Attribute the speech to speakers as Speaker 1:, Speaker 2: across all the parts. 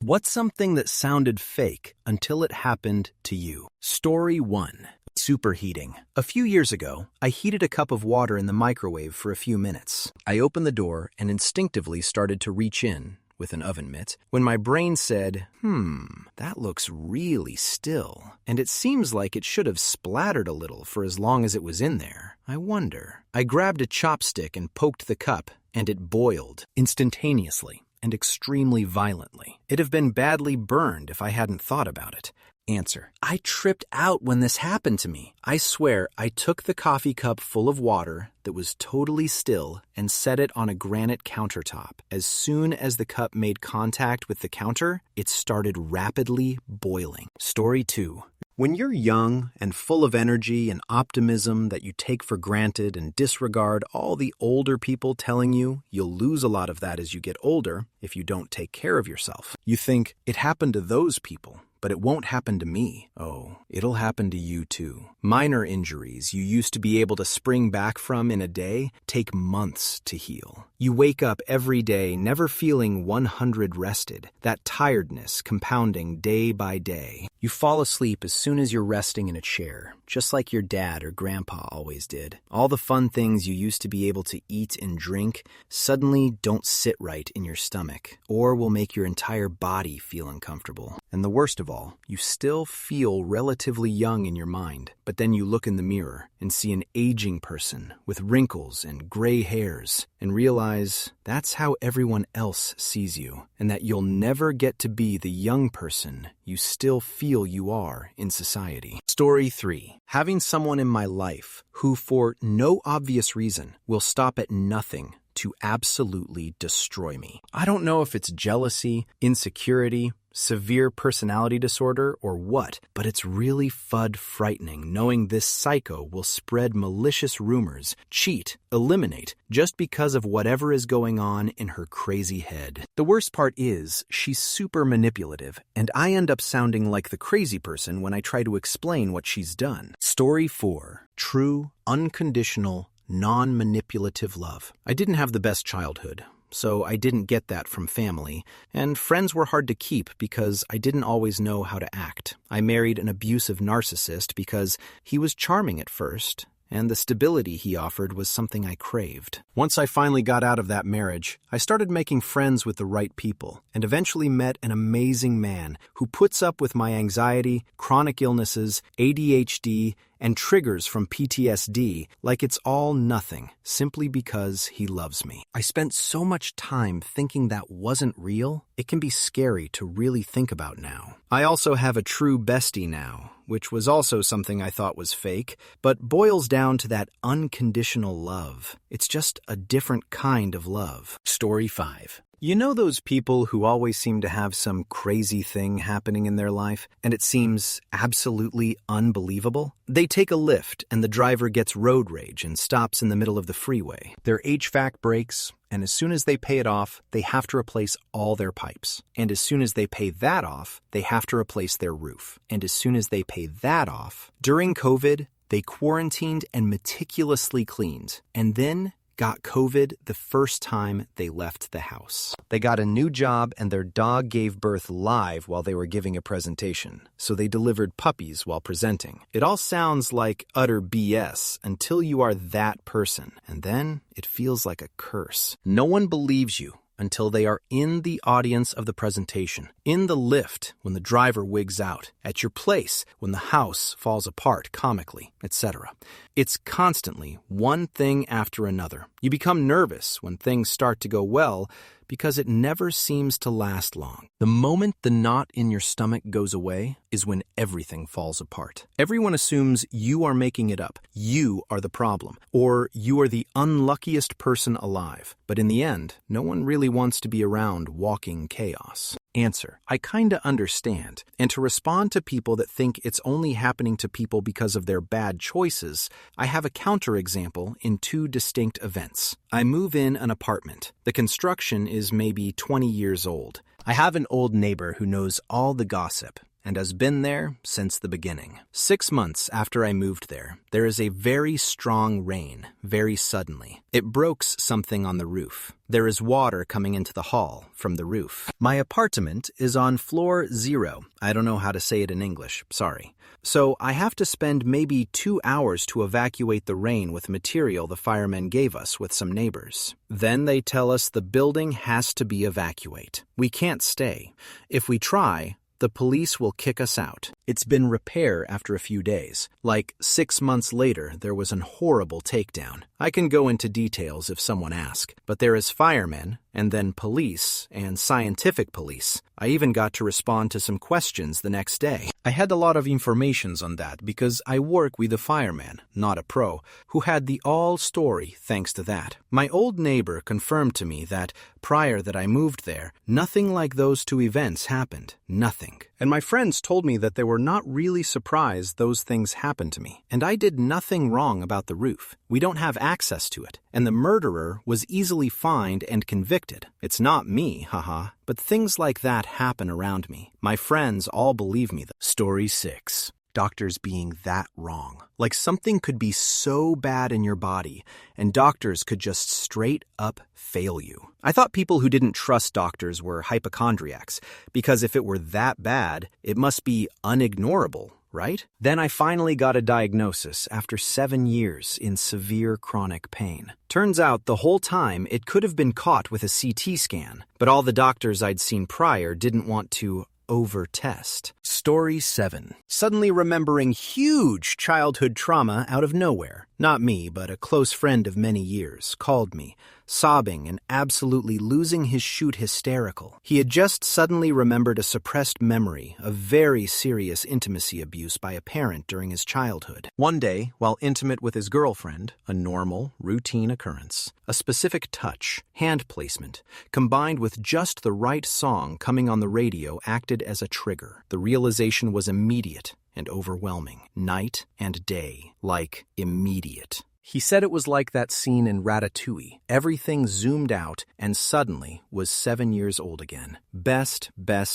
Speaker 1: What's something that sounded fake until it happened to you? Story 1. Superheating. A few years ago, I heated a cup of water in the microwave for a few minutes. I opened the door and instinctively started to reach in with an oven mitt when my brain said, that looks really still, and it seems like it should have splattered a little for as long as it was in there. I wonder. I grabbed a chopstick and poked the cup, and it boiled instantaneously and extremely violently. It'd have been badly burned if I hadn't thought about it. Answer. I tripped out when this happened to me. I swear I took the coffee cup full of water that was totally still and set it on a granite countertop. As soon as the cup made contact with the counter, it started rapidly boiling. Story 2. When you're young and full of energy and optimism that you take for granted and disregard all the older people telling you you'll lose a lot of that as you get older if you don't take care of yourself. You think, it happened to those people, but it won't happen to me. Oh, it'll happen to you too. Minor injuries you used to be able to spring back from in a day take months to heal. You wake up every day never feeling 100 rested, that tiredness compounding day by day. You fall asleep as soon as you're resting in a chair, just like your dad or grandpa always did. All the fun things you used to be able to eat and drink suddenly don't sit right in your stomach, or will make your entire body feel uncomfortable. And the worst of all, you still feel relatively young in your mind, but then you look in the mirror and see an aging person with wrinkles and gray hairs and realize that's how everyone else sees you, and that you'll never get to be the young person you still feel you are in society. Story 3. Having someone in my life who, for no obvious reason, will stop at nothing to absolutely destroy me. I don't know if it's jealousy, insecurity, severe personality disorder, or what, but it's really frightening knowing this psycho will spread malicious rumors, cheat, eliminate, just because of whatever is going on in her crazy head. The worst part is, she's super manipulative, and I end up sounding like the crazy person when I try to explain what she's done. Story 4. True, unconditional, non-manipulative love. I didn't have the best childhood, so I didn't get that from family, and friends were hard to keep because I didn't always know how to act. I married an abusive narcissist because he was charming at first, and the stability he offered was something I craved. Once I finally got out of that marriage, I started making friends with the right people, and eventually met an amazing man who puts up with my anxiety, chronic illnesses, ADHD, and triggers from PTSD like it's all nothing, simply because he loves me. I spent so much time thinking that wasn't real, it can be scary to really think about now. I also have a true bestie now, which was also something I thought was fake, but boils down to that unconditional love. It's just a different kind of love. Story 5. You know those people who always seem to have some crazy thing happening in their life, and it seems absolutely unbelievable? They take a lift, and the driver gets road rage and stops in the middle of the freeway. Their HVAC breaks, and as soon as they pay it off, they have to replace all their pipes. And as soon as they pay that off, they have to replace their roof. And as soon as they pay that off, during COVID, they quarantined and meticulously cleaned, and then got COVID the first time they left the house. They got a new job and their dog gave birth live while they were giving a presentation, so they delivered puppies while presenting. It all sounds like utter BS until you are that person, and then it feels like a curse. No one believes you until they are in the audience of the presentation, in the lift when the driver wigs out, at your place when the house falls apart comically, etc. It's constantly one thing after another. You become nervous when things start to go well because it never seems to last long. The moment the knot in your stomach goes away is when everything falls apart. Everyone assumes you are making it up, you are the problem, or you are the unluckiest person alive. But in the end, no one really wants to be around walking chaos. Answer: I kinda understand. And to respond to people that think it's only happening to people because of their bad choices, I have a counterexample in two distinct events. I move in an apartment. The construction is maybe 20 years old. I have an old neighbor who knows all the gossip, and has been there since the beginning. 6 months after I moved there is a very strong rain, very suddenly. It broke something on the roof. There is water coming into the hall from the roof. My apartment is on floor 0. I don't know how to say it in English, sorry. So I have to spend maybe 2 hours to evacuate the rain with material the firemen gave us with some neighbors. Then they tell us the building has to be evacuated. We can't stay. If we try, the police will kick us out. It's been repair after a few days. Like 6 months later, there was an horrible takedown. I can go into details if someone asks, but there is firemen, and then police, and scientific police. I even got to respond to some questions the next day. I had a lot of informations on that because I work with a fireman, not a pro, who had the all story thanks to that. My old neighbor confirmed to me that prior that I moved there, nothing like those 2 events happened. Nothing. And my friends told me that they were not really surprised those things happened to me. And I did nothing wrong about the roof. We don't have access to it. And the murderer was easily fined and convicted. It's not me, haha. But things like that happen around me. My friends all believe me. Story 6. Doctors being that wrong. Like something could be so bad in your body, and doctors could just straight up fail you. I thought people who didn't trust doctors were hypochondriacs, because if it were that bad, it must be unignorable, right? Then I finally got a diagnosis after 7 years in severe chronic pain. Turns out the whole time it could have been caught with a CT scan, but all the doctors I'd seen prior didn't want to over-test. Story 7. Suddenly remembering huge childhood trauma out of nowhere. Not me, but a close friend of many years called me, sobbing and absolutely losing his shoot hysterical. He had just suddenly remembered a suppressed memory of very serious intimacy abuse by a parent during his childhood. One day, while intimate with his girlfriend, a normal, routine occurrence, a specific touch, hand placement, combined with just the right song coming on the radio acted as a trigger. The realization was immediate and overwhelming. Night and day, like immediate. He said it was like that scene in Ratatouille. Everything zoomed out and suddenly was 7 years old again. Best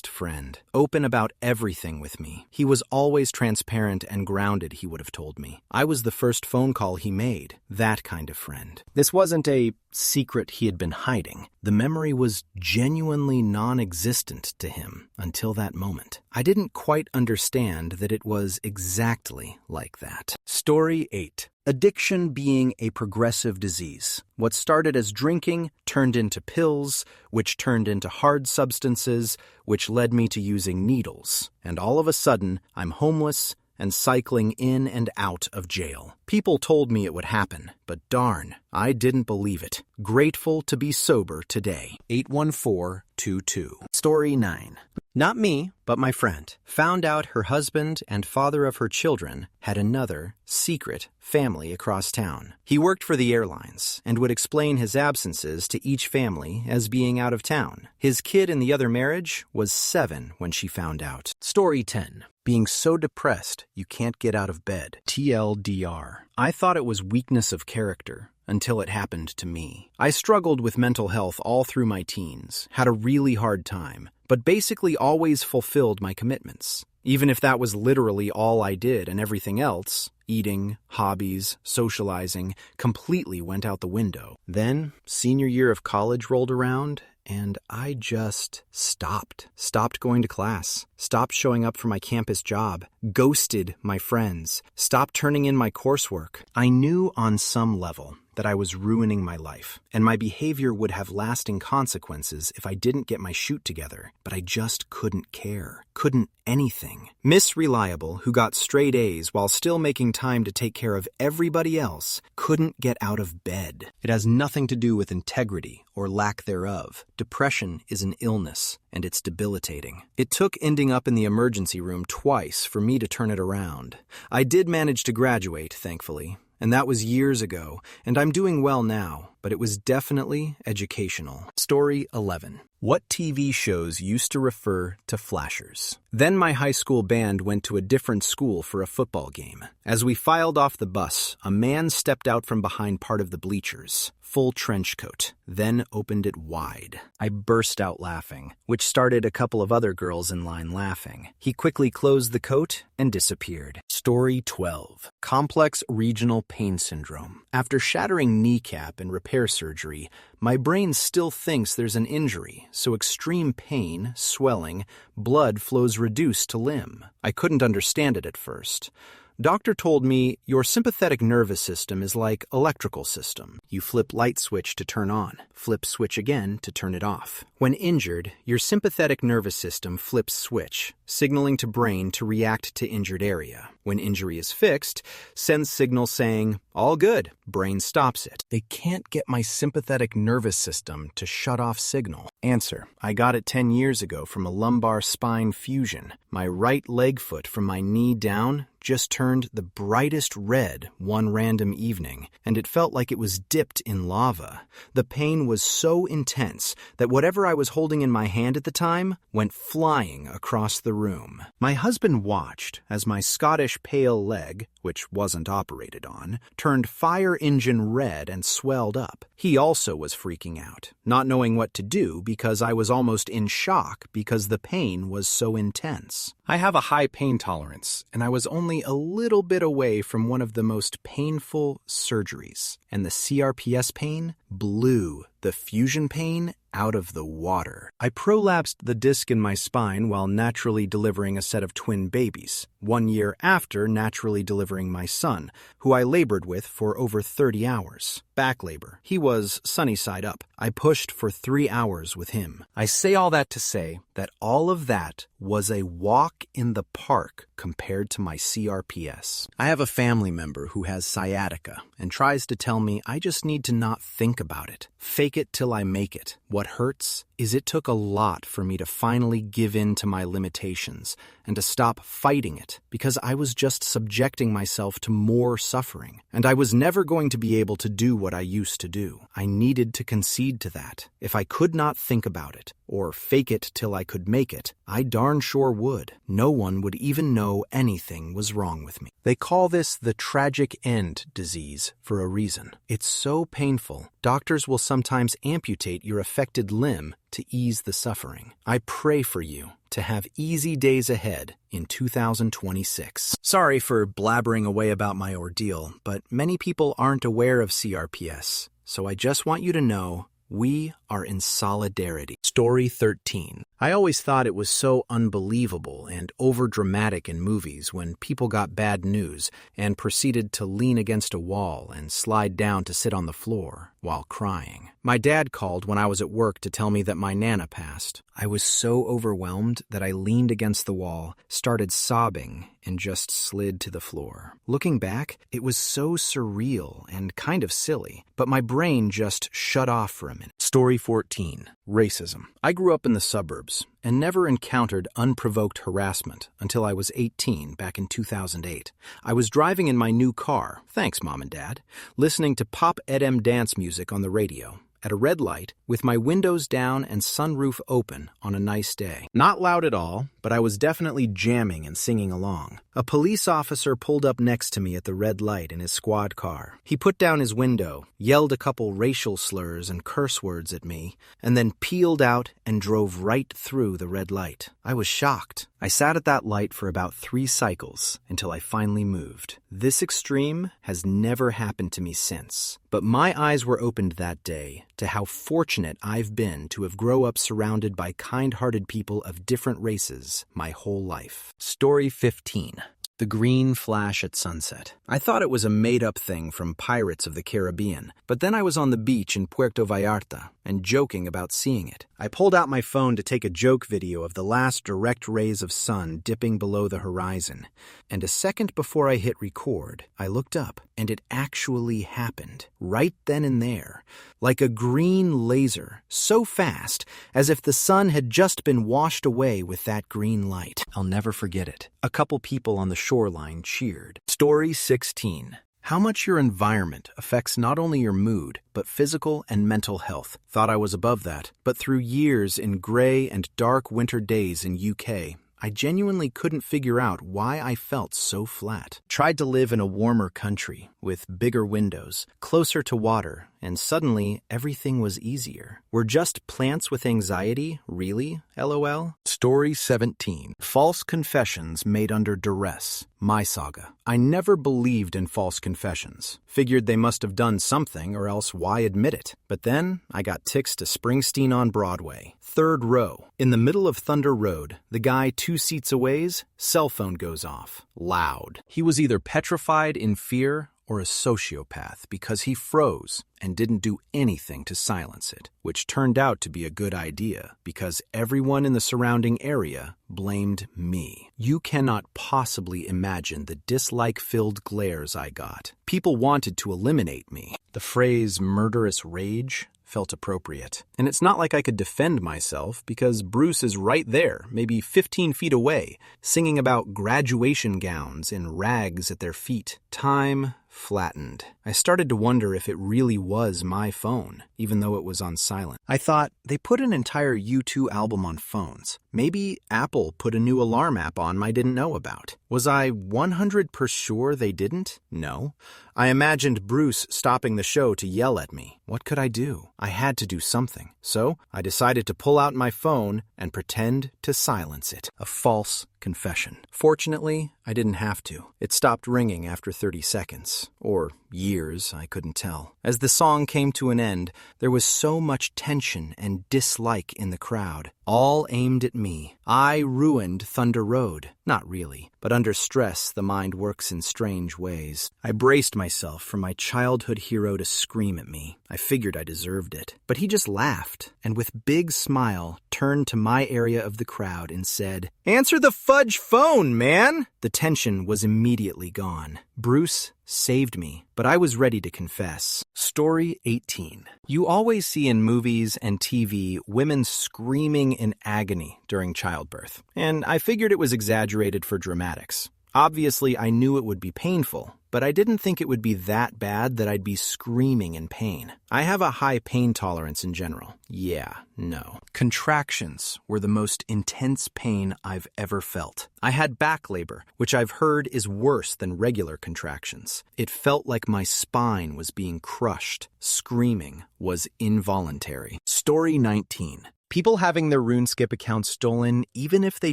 Speaker 1: friend. Open about everything with me. He was always transparent and grounded, he would have told me. I was the first phone call he made. That kind of friend. This wasn't a secret he had been hiding. The memory was genuinely non-existent to him until that moment. I didn't quite understand that it was exactly like that. Story 8. Addiction being a progressive disease. What started as drinking turned into pills, which turned into hard substances, which led me to using needles. And all of a sudden, I'm homeless and cycling in and out of jail. People told me it would happen, but darn, I didn't believe it. Grateful to be sober today. 81422. Story 9. Not me, but my friend. Found out her husband and father of her children had another secret family across town. He worked for the airlines and would explain his absences to each family as being out of town. His kid in the other marriage was 7 when she found out. Story 10. Being so depressed you can't get out of bed. TLDR. I thought it was weakness of character until it happened to me. I struggled with mental health all through my teens, had a really hard time, but basically always fulfilled my commitments. Even if that was literally all I did and everything else, eating, hobbies, socializing, completely went out the window. Then, senior year of college rolled around, and I just stopped. Stopped going to class. Stopped showing up for my campus job. Ghosted my friends. Stopped turning in my coursework. I knew on some level that I was ruining my life, and my behavior would have lasting consequences if I didn't get my shoot together, but I just couldn't care. Couldn't anything. Miss Reliable, who got straight A's while still making time to take care of everybody else, couldn't get out of bed. It has nothing to do with integrity or lack thereof. Depression is an illness, and it's debilitating. It took ending up in the emergency room twice for me to turn it around. I did manage to graduate, thankfully. And that was years ago, and I'm doing well now, but it was definitely educational. Story 11. What TV shows used to refer to flashers? Then my high school band went to a different school for a football game. As we filed off the bus, a man stepped out from behind part of the bleachers. full trench coat, then opened it wide. I burst out laughing, which started a couple of other girls in line laughing. He quickly closed the coat and disappeared. Story 12. Complex Regional Pain Syndrome. After shattering kneecap and repair surgery, my brain still thinks there's an injury, so extreme pain, swelling, blood flows reduced to limb. I couldn't understand it at first. Doctor told me, your sympathetic nervous system is like electrical system. You flip light switch to turn on, flip switch again to turn it off. When injured, your sympathetic nervous system flips switch, signaling to brain to react to injured area. When injury is fixed, sends signal saying, all good, brain stops it. They can't get my sympathetic nervous system to shut off signal. Answer, I got it 10 years ago from a lumbar spine fusion. My right leg foot from my knee down just turned the brightest red one random evening, and it felt like it was dipped in lava. The pain was so intense that whatever I was holding in my hand at the time went flying across the room. My husband watched as my Scottish pale leg, which wasn't operated on, turned fire engine red and swelled up. He also was freaking out, not knowing what to do because I was almost in shock because the pain was so intense. I have a high pain tolerance, and I was only a little bit away from one of the most painful surgeries, and the CRPS pain blew the fusion pain out of the water. I prolapsed the disc in my spine while naturally delivering a set of twin babies, 1 year after naturally delivering my son, who I labored with for over 30 hours. Back labor. He was sunny side up. I pushed for 3 hours with him. I say all that to say that all of that was a walk in the park compared to my CRPS. I have a family member who has sciatica and tries to tell me I just need to not think about it. Fake it till I make it. What hurts is it took a lot for me to finally give in to my limitations and to stop fighting it because I was just subjecting myself to more suffering, and I was never going to be able to do what I used to do. I needed to concede to that. If I could not think about it or fake it till I could make it, I darn sure would. No one would even know anything was wrong with me. They call this the tragic end disease for a reason. It's so painful, doctors will sometimes amputate your affected limb to ease the suffering. I pray for you to have easy days ahead in 2026. Sorry for blabbering away about my ordeal, but many people aren't aware of CRPS, so I just want you to know we are in solidarity. Story 13. I always thought it was so unbelievable and overdramatic in movies when people got bad news and proceeded to lean against a wall and slide down to sit on the floor while crying. My dad called when I was at work to tell me that my Nana passed. I was so overwhelmed that I leaned against the wall, started sobbing, and just slid to the floor. Looking back, it was so surreal and kind of silly, but my brain just shut off for a minute. Story 14. Racism. I grew up in the suburbs and never encountered unprovoked harassment until I was 18 back in 2008. I was driving in my new car, thanks Mom and Dad, listening to pop EDM dance music on the radio at a red light with my windows down and sunroof open on a nice day. Not loud at all, but I was definitely jamming and singing along. A police officer pulled up next to me at the red light in his squad car. He put down his window, yelled a couple racial slurs and curse words at me, and then peeled out and drove right through the red light. I was shocked. I sat at that light for about 3 cycles until I finally moved. This extreme has never happened to me since, but my eyes were opened that day to how fortunate I've been to have grown up surrounded by kind-hearted people of different races my whole life. Story 15. The green flash at sunset. I thought it was a made-up thing from Pirates of the Caribbean, but then I was on the beach in Puerto Vallarta and joking about seeing it. I pulled out my phone to take a joke video of the last direct rays of sun dipping below the horizon, and a second before I hit record, I looked up, and it actually happened, right then and there, like a green laser, so fast as if the sun had just been washed away with that green light. I'll never forget it. A couple people on the shoreline cheered. Story 16. How much your environment affects not only your mood, but physical and mental health. Thought I was above that, but through years in gray and dark winter days in UK, I genuinely couldn't figure out why I felt so flat. Tried to live in a warmer country with bigger windows, closer to water, and suddenly everything was easier. Were just plants with anxiety really? LOL. Story 17. False confessions made under duress. My saga. I never believed in false confessions. Figured they must have done something, or else why admit it? But then I got tickets to Springsteen on Broadway. Third row. In the middle of Thunder Road, the guy 2 seats away's cell phone goes off. Loud. He was either petrified in fear or a sociopath because he froze and didn't do anything to silence it, which turned out to be a good idea because everyone in the surrounding area blamed me. You cannot possibly imagine the dislike-filled glares I got. People wanted to eliminate me. The phrase murderous rage felt appropriate. And it's not like I could defend myself because Bruce is right there, maybe 15 feet away, singing about graduation gowns and rags at their feet. Time flattened. I started to wonder if it really was my phone, even though it was on silent. I thought, they put an entire U2 album on phones. Maybe Apple put a new alarm app on I didn't know about. Was I 100% sure they didn't? No. I imagined Bruce stopping the show to yell at me. What could I do? I had to do something. So I decided to pull out my phone and pretend to silence it. A false confession. Fortunately, I didn't have to. It stopped ringing after 30 seconds. Or years, I couldn't tell. As the song came to an end, there was so much tension and dislike in the crowd, all aimed at me. I ruined Thunder Road. Not really, but under stress, the mind works in strange ways. I braced myself for my childhood hero to scream at me. I figured I deserved it. But he just laughed, and with big smile, turned to my area of the crowd and said, "Answer the fudge phone, man!" The tension was immediately gone. Bruce saved me, but I was ready to confess. Story 18. You always see in movies and TV women screaming in agony during childbirth, and I figured it was exaggerated for dramatics. Obviously, I knew it would be painful, but I didn't think it would be that bad that I'd be screaming in pain. I have a high pain tolerance in general. Yeah, no. Contractions were the most intense pain I've ever felt. I had back labor, which I've heard is worse than regular contractions. It felt like my spine was being crushed. Screaming was involuntary. Story 19. People having their RuneScape accounts stolen even if they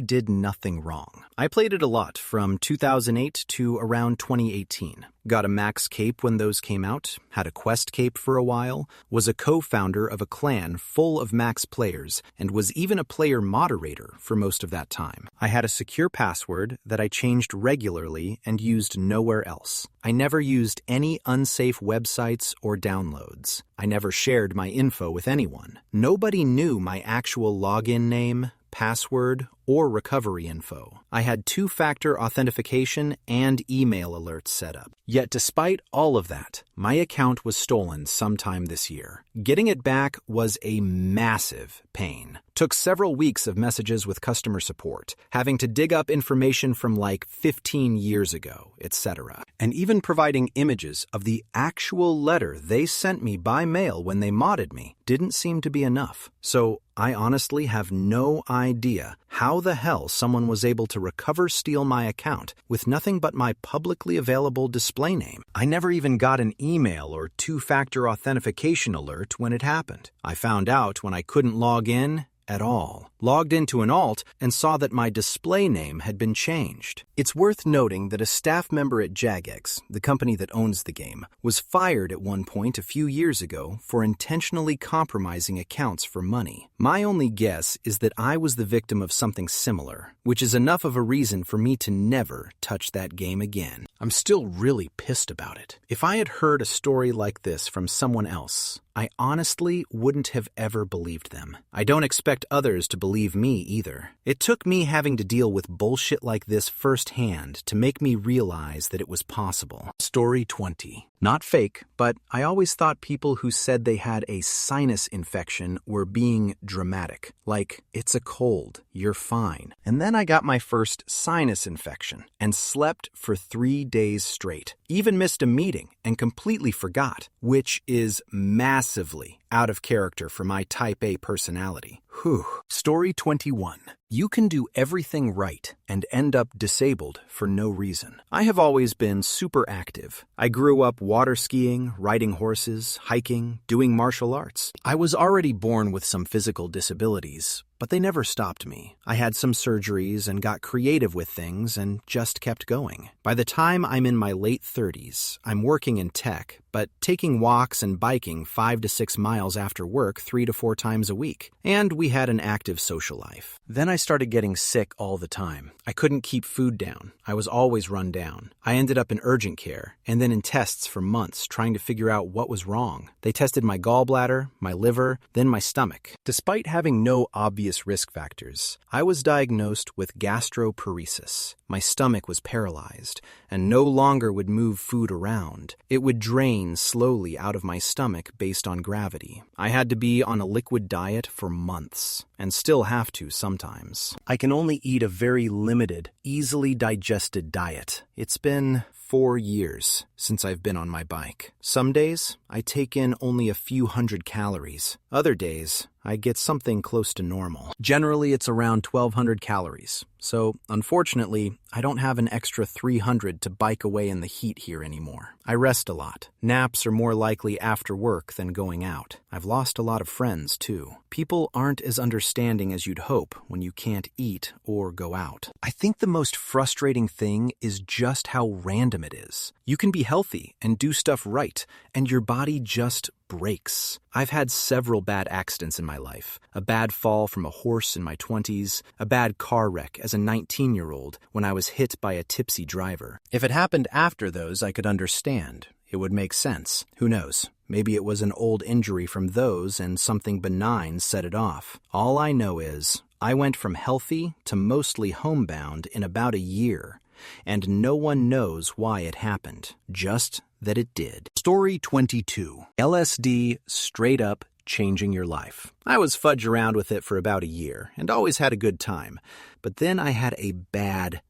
Speaker 1: did nothing wrong. I played it a lot from 2008 to around 2018. Got a max cape when those came out, had a quest cape for a while, was a co-founder of a clan full of max players, and was even a player moderator for most of that time. I had a secure password that I changed regularly and used nowhere else. I never used any unsafe websites or downloads. I never shared my info with anyone. Nobody knew my actual login name, password, or recovery info. I had 2-factor authentication and email alerts set up. Yet despite all of that, my account was stolen sometime this year. Getting it back was a massive pain. Took several weeks of messages with customer support, having to dig up information from like 15 years ago, etc. And even providing images of the actual letter they sent me by mail when they modded me didn't seem to be enough. So I honestly have no idea how the hell someone was able to steal my account with nothing but my publicly available display name. I never even got an email or 2-factor authentication alert when it happened. I found out when I couldn't log in at all. Logged into an alt and saw that my display name had been changed. It's worth noting that a staff member at Jagex, the company that owns the game, was fired at one point a few years ago for intentionally compromising accounts for money. My only guess is that I was the victim of something similar, which is enough of a reason for me to never touch that game again. I'm still really pissed about it. If I had heard a story like this from someone else, I honestly wouldn't have ever believed them. I don't expect others to believe me either. It took me having to deal with bullshit like this firsthand to make me realize that it was possible. Story 20. Not fake, but I always thought people who said they had a sinus infection were being dramatic. Like, it's a cold, you're fine. And then I got my first sinus infection and slept for 3 days straight. Even missed a meeting and completely forgot, which is massively out of character for my type A personality. Whew. Story 21. You can do everything right and end up disabled for no reason. I have always been super active. I grew up water skiing, riding horses, hiking, doing martial arts. I was already born with some physical disabilities, but they never stopped me. I had some surgeries and got creative with things and just kept going. By the time I'm in my late 30s, I'm working in tech, but taking walks and biking 5 to 6 miles after work 3 to 4 times a week. And we had an active social life. Then I started getting sick all the time. I couldn't keep food down. I was always run down. I ended up in urgent care and then in tests for months trying to figure out what was wrong. They tested my gallbladder, my liver, then my stomach. Despite having no obvious risk factors, I was diagnosed with gastroparesis. My stomach was paralyzed and no longer would move food around. It would drain slowly out of my stomach based on gravity. I had to be on a liquid diet for months, and still have to sometimes. I can only eat a very limited, easily digested diet. It's been 4 years since I've been on my bike. Some days, I take in only a few hundred calories. Other days, I get something close to normal. Generally, it's around 1,200 calories. So, unfortunately, I don't have an extra 300 to bike away in the heat here anymore. I rest a lot. Naps are more likely after work than going out. I've lost a lot of friends, too. People aren't as understanding as you'd hope when you can't eat or go out. I think the most frustrating thing is just how random it is. You can be healthy and do stuff right, and your body just breaks. I've had several bad accidents in my life. A bad fall from a horse in my 20s, a bad car wreck as a 19-year-old when I was hit by a tipsy driver. If it happened after those, I could understand. It would make sense. Who knows? Maybe it was an old injury from those and something benign set it off. All I know is I went from healthy to mostly homebound in about a year, and no one knows why it happened, just that it did. Story 22. LSD straight up changing your life. I was fudge around with it for about a year and always had a good time, but then I had a bad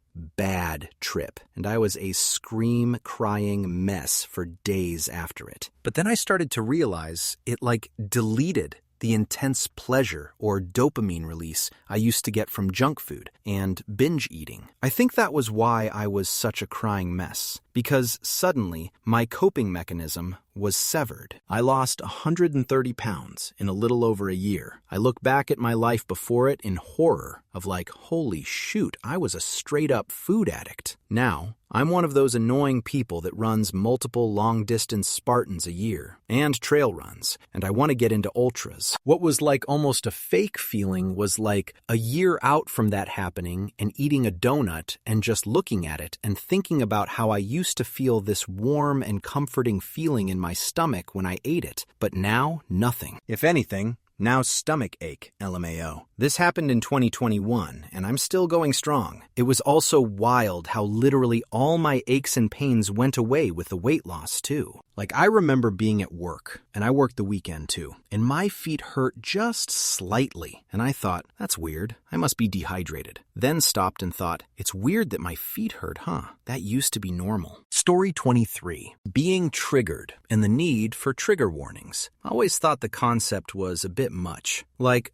Speaker 1: trip, and I was a scream-crying mess for days after it. But then I started to realize it deleted the intense pleasure or dopamine release I used to get from junk food and binge eating. I think that was why I was such a crying mess, because suddenly my coping mechanism was severed. I lost 130 pounds in a little over a year. I look back at my life before it in horror of holy shoot, I was a straight-up food addict. Now, I'm one of those annoying people that runs multiple long-distance Spartans a year and trail runs, and I want to get into ultras. What was almost a fake feeling was a year out from that happening and eating a donut and just looking at it and thinking about how I used to feel this warm and comforting feeling in my stomach when I ate it, but now nothing. If anything, now stomach ache, LMAO. This happened in 2021, and I'm still going strong. It was also wild how literally all my aches and pains went away with the weight loss, too. I remember being at work, and I worked the weekend, too, and my feet hurt just slightly, and I thought, that's weird. I must be dehydrated. Then stopped and thought, it's weird that my feet hurt, huh? That used to be normal. Story 23. Being triggered and the need for trigger warnings. I always thought the concept was a bit much.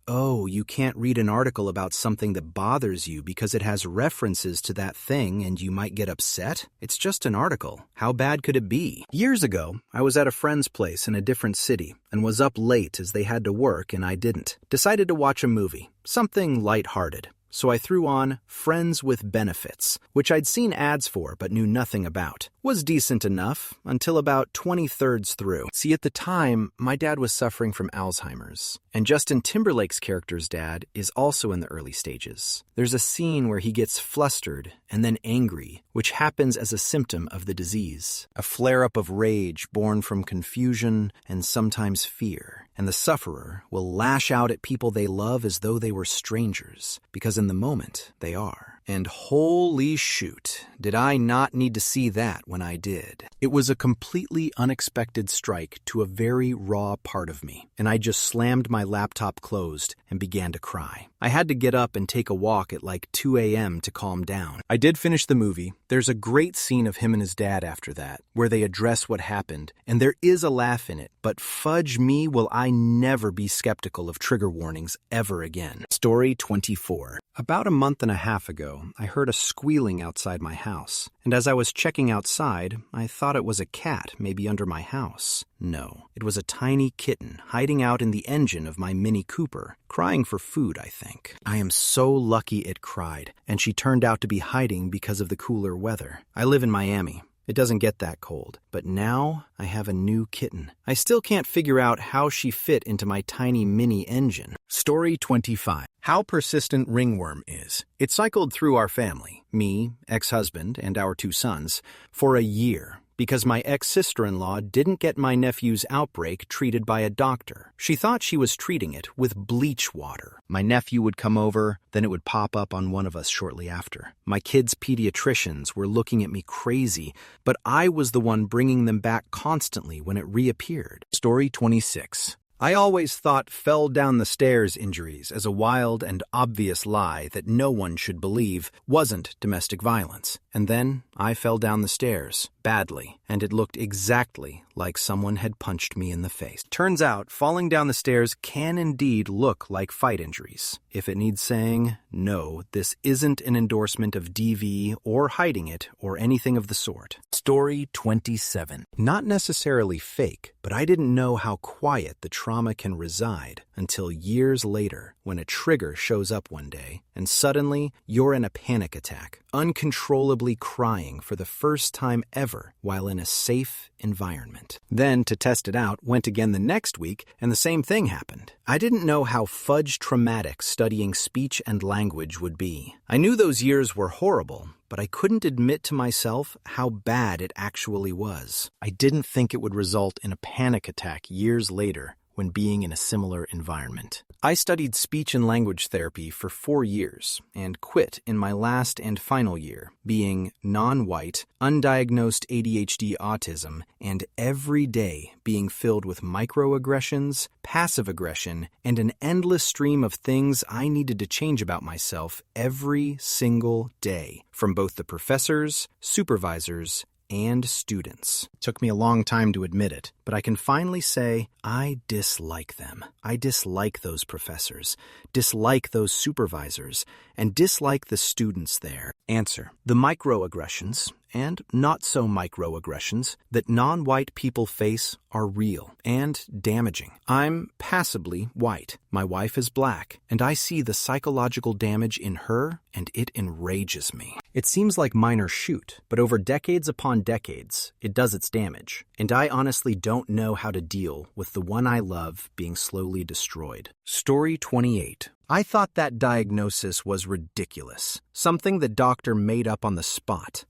Speaker 1: Oh, you can't read an article about something that bothers you because it has references to that thing and you might get upset? It's just an article. How bad could it be? Years ago, I was at a friend's place in a different city and was up late as they had to work and I didn't. Decided to watch a movie, something lighthearted. So I threw on Friends with Benefits, which I'd seen ads for but knew nothing about. Was decent enough until about 20/3 through. See, at the time, my dad was suffering from Alzheimer's, and Justin Timberlake's character's dad is also in the early stages. There's a scene where he gets flustered and then angry, which happens as a symptom of the disease. A flare-up of rage born from confusion and sometimes fear, and the sufferer will lash out at people they love as though they were strangers, because in the moment, they are. And holy shoot, did I not need to see that when I did. It was a completely unexpected strike to a very raw part of me, and I just slammed my laptop closed and began to cry. I had to get up and take a walk at like 2 a.m. to calm down. I did finish the movie. There's a great scene of him and his dad after that, where they address what happened, and there is a laugh in it, but fudge me, will I never be skeptical of trigger warnings ever again. Story 24. About a month and a half ago, I heard a squealing outside my house, and as I was checking outside, I thought it was a cat maybe under my house. No, it was a tiny kitten hiding out in the engine of my Mini Cooper, crying for food, I think. I am so lucky it cried, and she turned out to be hiding because of the cooler weather. I live in Miami. It doesn't get that cold, but now I have a new kitten. I still can't figure out how she fit into my tiny mini engine. Story 25. How persistent ringworm is. It cycled through our family, me, ex-husband, and our 2 sons, for a year, because my ex-sister-in-law didn't get my nephew's outbreak treated by a doctor. She thought she was treating it with bleach water. My nephew would come over, then it would pop up on one of us shortly after. My kids' pediatricians were looking at me crazy, but I was the one bringing them back constantly when it reappeared. Story 26. I always thought fell down the stairs injuries as a wild and obvious lie that no one should believe wasn't domestic violence. And then I fell down the stairs, badly, and it looked exactly like someone had punched me in the face. Turns out, falling down the stairs can indeed look like fight injuries. If it needs saying, no, this isn't an endorsement of DV or hiding it or anything of the sort. Story 27. Not necessarily fake, but I didn't know how quiet the trauma can reside until years later when a trigger shows up one day and suddenly you're in a panic attack, uncontrollably crying for the first time ever while in a safe environment. Then, to test it out, went again the next week and the same thing happened. I didn't know how fudge traumatic studying speech and language would be. I knew those years were horrible, but I couldn't admit to myself how bad it actually was. I didn't think it would result in a panic attack years later when being in a similar environment. I studied speech and language therapy for 4 years and quit in my last and final year, being non-white, undiagnosed ADHD autism, and every day being filled with microaggressions, passive aggression, and an endless stream of things I needed to change about myself every single day, from both the professors, supervisors, and students. It took me a long time to admit it, but I can finally say I dislike them. I dislike those professors, dislike those supervisors, and dislike the students there. Answer: the microaggressions and not so microaggressions that non-white people face are real and damaging. I'm passably white. My wife is black, and I see the psychological damage in her, and it enrages me. It seems like minor shoot, but over decades upon decades, it does its damage, and I honestly don't know how to deal with the one I love being slowly destroyed. Story 28. I thought that diagnosis was ridiculous. Something the doctor made up on the spot.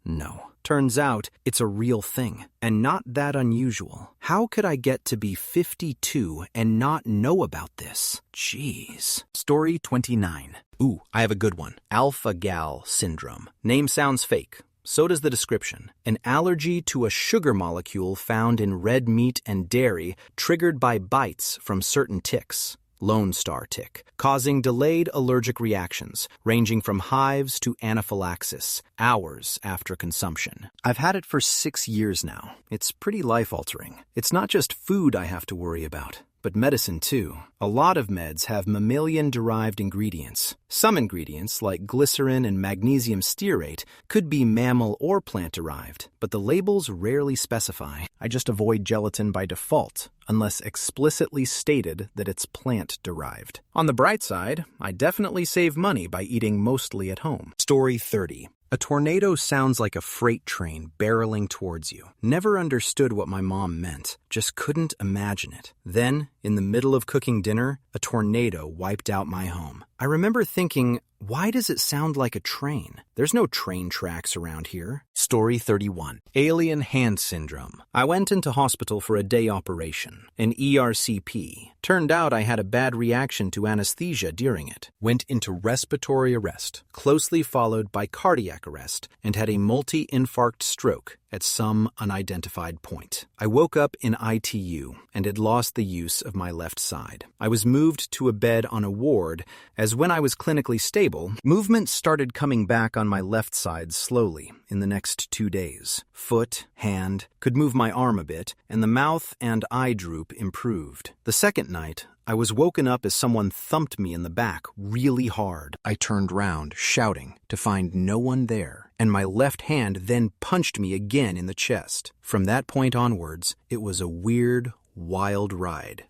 Speaker 1: No. Turns out it's a real thing, and not that unusual. How could I get to be 52 and not know about this? Jeez. Story 29. Ooh, I have a good one. Alpha-Gal syndrome. Name sounds fake. So does the description. An allergy to a sugar molecule found in red meat and dairy triggered by bites from certain ticks. Lone Star tick, causing delayed allergic reactions, ranging from hives to anaphylaxis, hours after consumption. I've had it for 6 years now. It's pretty life-altering. It's not just food I have to worry about, but medicine too. A lot of meds have mammalian-derived ingredients. Some ingredients, like glycerin and magnesium stearate, could be mammal or plant-derived, but the labels rarely specify. I just avoid gelatin by default, unless explicitly stated that it's plant-derived. On the bright side, I definitely save money by eating mostly at home. Story 30. A tornado sounds like a freight train barreling towards you. Never understood what my mom meant, just couldn't imagine it. Then In the middle of cooking dinner, a tornado wiped out my home. I remember thinking, why does it sound like a train? There's no train tracks around here. Story 31. Alien hand syndrome. I went into hospital for a day operation, an ERCP. Turned out I had a bad reaction to anesthesia during it. Went into respiratory arrest, closely followed by cardiac arrest, and had a multi-infarct stroke at some unidentified point. I woke up in ITU and had lost the use of my left side. I was moved to a bed on a ward, as when I was clinically stable, movement started coming back on my left side slowly in the next 2 days. Foot, hand, could move my arm a bit, and the mouth and eye droop improved. The second night, I was woken up as someone thumped me in the back really hard. I turned round, shouting, to find no one there, and my left hand then punched me again in the chest. From that point onwards, it was a weird, wild ride.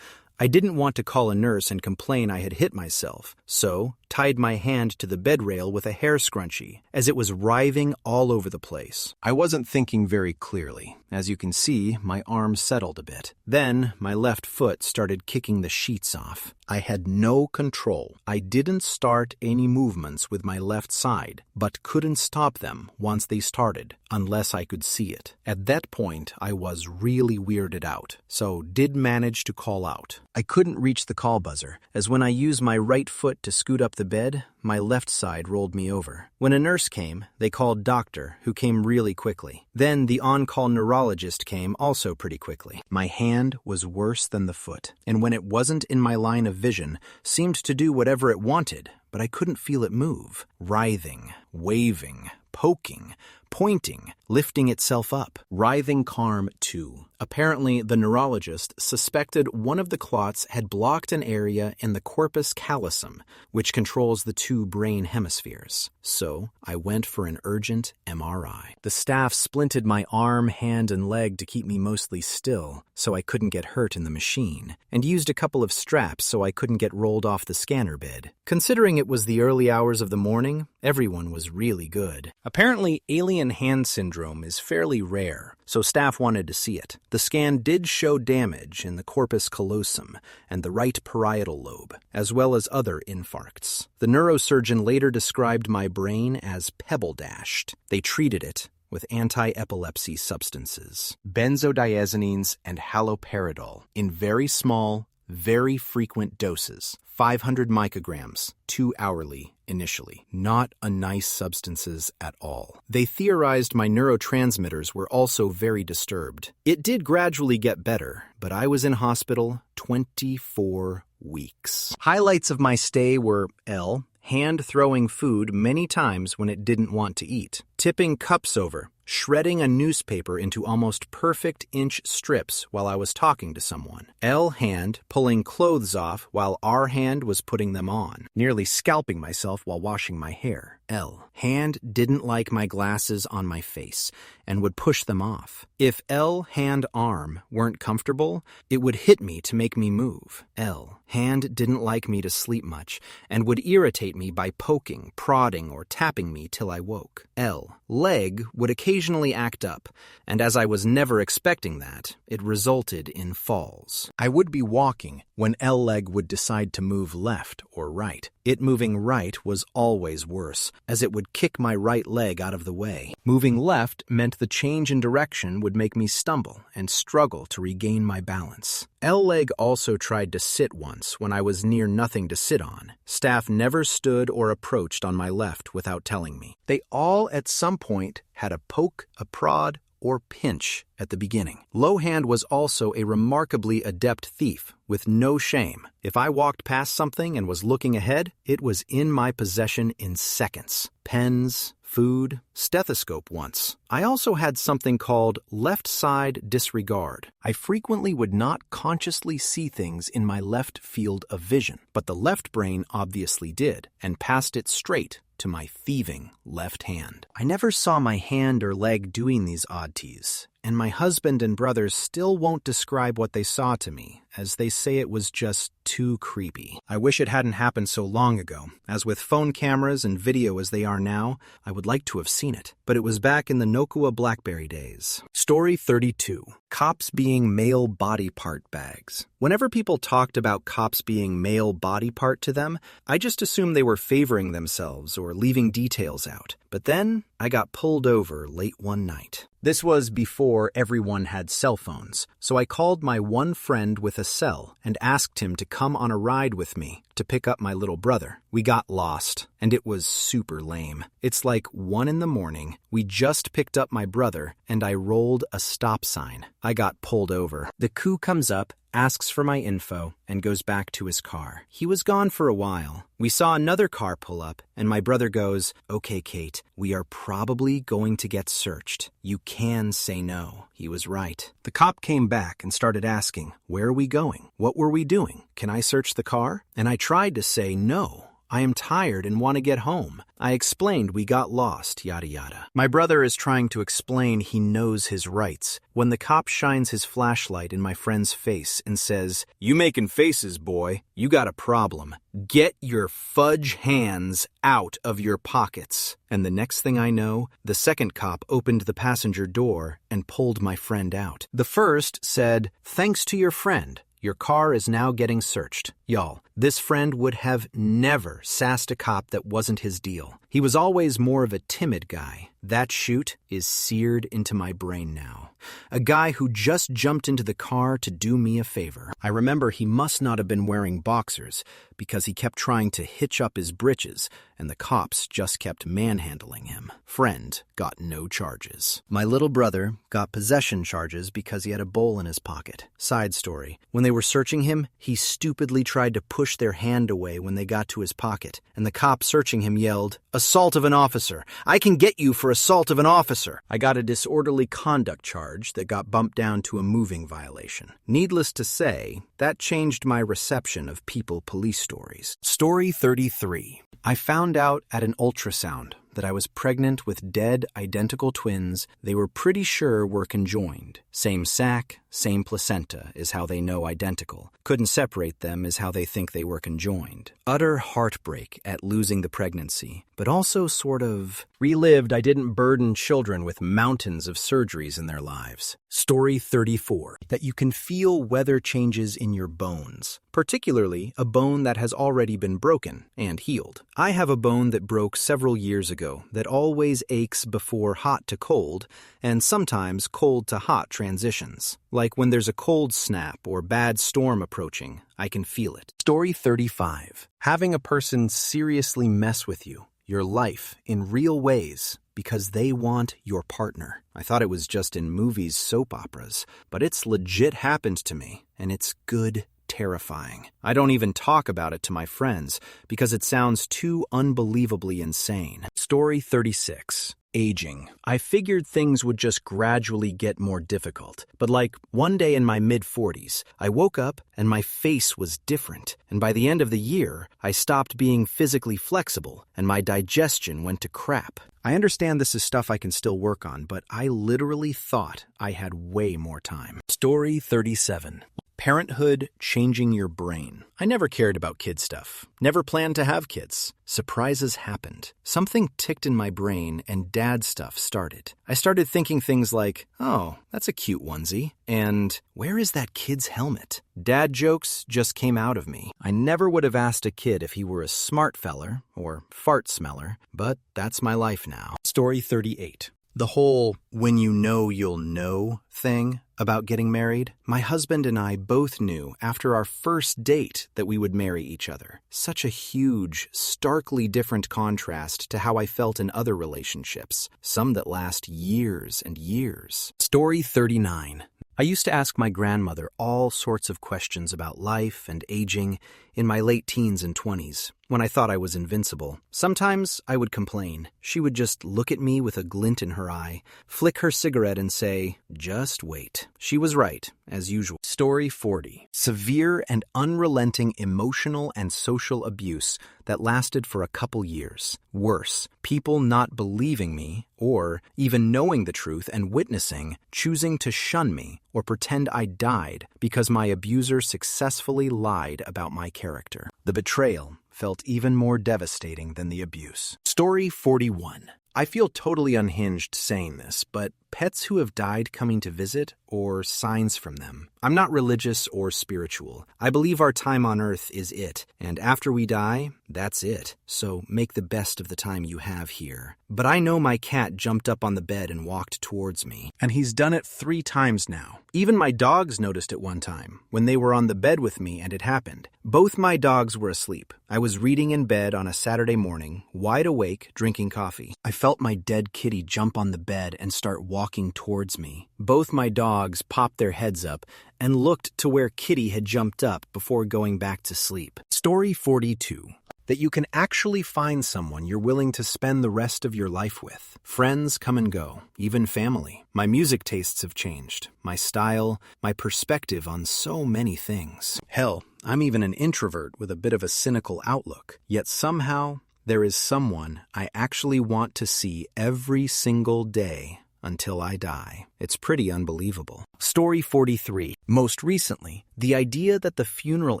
Speaker 1: I didn't want to call a nurse and complain I had hit myself, so tied my hand to the bed rail with a hair scrunchie, as it was writhing all over the place. I wasn't thinking very clearly. As you can see, my arm settled a bit. Then, my left foot started kicking the sheets off. I had no control. I didn't start any movements with my left side, but couldn't stop them once they started, unless I could see it. At that point, I was really weirded out, so did manage to call out. I couldn't reach the call buzzer, as when I used my right foot to scoot up the bed, my left side rolled me over. When a nurse came, they called doctor, who came really quickly. Then the on-call neurologist came also pretty quickly. My hand was worse than the foot, and when it wasn't in my line of vision, seemed to do whatever it wanted, but I couldn't feel it move. Writhing, waving, poking, pointing, lifting itself up. Writhing calm too. Apparently, the neurologist suspected one of the clots had blocked an area in the corpus callosum, which controls the 2 brain hemispheres. So, I went for an urgent MRI. The staff splinted my arm, hand, and leg to keep me mostly still, so I couldn't get hurt in the machine, and used a couple of straps so I couldn't get rolled off the scanner bed. Considering it was the early hours of the morning, everyone was really good. Apparently, alien hand syndrome is fairly rare, so staff wanted to see it. The scan did show damage in the corpus callosum and the right parietal lobe, as well as other infarcts. The neurosurgeon later described my brain as pebble-dashed. They treated it with anti-epilepsy substances, benzodiazepines and haloperidol, in very small, very frequent doses, 500 micrograms, 2 hourly initially. Not a nice substances at all. They theorized my neurotransmitters were also very disturbed. It did gradually get better, but I was in hospital 24 weeks. Highlights of my stay were L, hand throwing food many times when it didn't want to eat, tipping cups over, shredding a newspaper into almost perfect inch strips while I was talking to someone. L hand pulling clothes off while R hand was putting them on, nearly scalping myself while washing my hair. L hand didn't like my glasses on my face and would push them off. If L hand arm weren't comfortable, it would hit me to make me move. L hand didn't like me to sleep much and would irritate me by poking, prodding, or tapping me till I woke. L leg would occasionally act up, and as I was never expecting that, it resulted in falls. I would be walking when L leg would decide to move left or right. It moving right was always worse, as it would kick my right leg out of the way. Moving left meant the change in direction would make me stumble and struggle to regain my balance. L leg also tried to sit once when I was near nothing to sit on. Staff never stood or approached on my left without telling me. They all at some point had a poke, a prod, or pinch at the beginning. Low hand was also a remarkably adept thief with no shame. If I walked past something and was looking ahead, it was in my possession in seconds. Pens, food, stethoscope once. I also had something called left side disregard. I frequently would not consciously see things in my left field of vision, but the left brain obviously did, and passed it straight to my thieving left hand. I never saw my hand or leg doing these oddities. and my husband and brothers still won't describe what they saw to me, as they say it was just too creepy. I wish it hadn't happened so long ago, as with phone cameras and video as they are now, I would like to have seen it. But it was back in the Nokia BlackBerry days. Story 32. Cops being male body part bags. Whenever people talked about cops being male body part to them, I just assumed they were favoring themselves or leaving details out. But then I got pulled over late one night. This was before everyone had cell phones, so I called my one friend with a cell and asked him to come on a ride with me to pick up my little brother. We got lost, and it was super lame. It's like 1 a.m, we just picked up my brother, and I rolled a stop sign. I got pulled over. The coo comes up, asks for my info, and goes back to his car. He was gone for a while. We saw another car pull up, and my brother goes, "Okay, Kate, we are probably going to get searched. You can say no." He was right. The cop came back and started asking, "Where are we going? What were we doing? Can I search the car?" And I tried to say no. I am tired and want to get home. I explained we got lost, yada yada. My brother is trying to explain he knows his rights when the cop shines his flashlight in my friend's face and says, "You making faces, boy. You got a problem. Get your fudge hands out of your pockets." And the next thing I know, the second cop opened the passenger door and pulled my friend out. The first said, "Thanks to your friend, your car is now getting searched." Y'all, this friend would have never sassed a cop that wasn't his deal. He was always more of a timid guy. That shoot is seared into my brain now. A guy who just jumped into the car to do me a favor. I remember he must not have been wearing boxers because he kept trying to hitch up his britches and the cops just kept manhandling him. Friend got no charges. My little brother got possession charges because he had a bowl in his pocket. Side story. When they were searching him, he stupidly tried to push their hand away when they got to his pocket, and the cop searching him yelled, "Assault of an officer! I can get you for assault of an officer!" I got a disorderly conduct charge that got bumped down to a moving violation. Needless to say, that changed my reception of people police stories. Story 33. I found out at an ultrasound that I was pregnant with dead, identical twins they were pretty sure were conjoined. Same sac, same placenta is how they know identical. Couldn't separate them is how they think they were conjoined. Utter heartbreak at losing the pregnancy, but also sort of relived I didn't burden children with mountains of surgeries in their lives. Story 34. That you can feel weather changes in your bones, particularly a bone that has already been broken and healed. I have a bone that broke several years ago that always aches before hot to cold and sometimes cold to hot transitions. Like when there's a cold snap or bad storm approaching, I can feel it. Story 35. Having a person seriously mess with you, your life, in real ways because they want your partner. I thought it was just in movies, soap operas, but it's legit happened to me, and it's good terrifying. I don't even talk about it to my friends because it sounds too unbelievably insane. Story 36. Aging. I figured things would just gradually get more difficult, but like one day in my mid-40s, I woke up and my face was different, and by the end of the year, I stopped being physically flexible and my digestion went to crap. I understand this is stuff I can still work on, but I literally thought I had way more time. Story 37. Parenthood changing your brain. I never cared about kid stuff. Never planned to have kids. Surprises happened. Something ticked in my brain and dad stuff started. I started thinking things like, "Oh, that's a cute onesie," and "Where is that kid's helmet?" Dad jokes just came out of me. I never would have asked a kid if he were a smart feller or fart smeller, but that's my life now. Story 38. The whole "when you know you'll know" thing about getting married. My husband and I both knew after our first date that we would marry each other. Such a huge, starkly different contrast to how I felt in other relationships, some that last years and years. Story 39. I used to ask my grandmother all sorts of questions about life and aging in my late teens and 20s, when I thought I was invincible. Sometimes I would complain. She would just look at me with a glint in her eye, flick her cigarette and say, "Just wait." She was right, as usual. Story 40. Severe and unrelenting emotional and social abuse that lasted for a couple years. Worse, people not believing me, or even knowing the truth and witnessing, choosing to shun me or pretend I died because my abuser successfully lied about my character. The betrayal felt even more devastating than the abuse. Story 41. I feel totally unhinged saying this, but pets who have died coming to visit, or signs from them. I'm not religious or spiritual. I believe our time on Earth is it, and after we die, that's it. So make the best of the time you have here. But I know my cat jumped up on the bed and walked towards me, and he's done it 3 times now. Even my dogs noticed it one time, when they were on the bed with me and it happened. Both my dogs were asleep. I was reading in bed on a Saturday morning, wide awake, drinking coffee. I felt my dead kitty jump on the bed and start walking towards me. Both my dogs popped their heads up and looked to where Kitty had jumped up before going back to sleep. Story 42. That you can actually find someone you're willing to spend the rest of your life with. Friends come and go, even family. My music tastes have changed, my style, my perspective on so many things. Hell, I'm even an introvert with a bit of a cynical outlook. Yet somehow, there is someone I actually want to see every single day until I die. It's pretty unbelievable. Story 43. Most recently, the idea that the funeral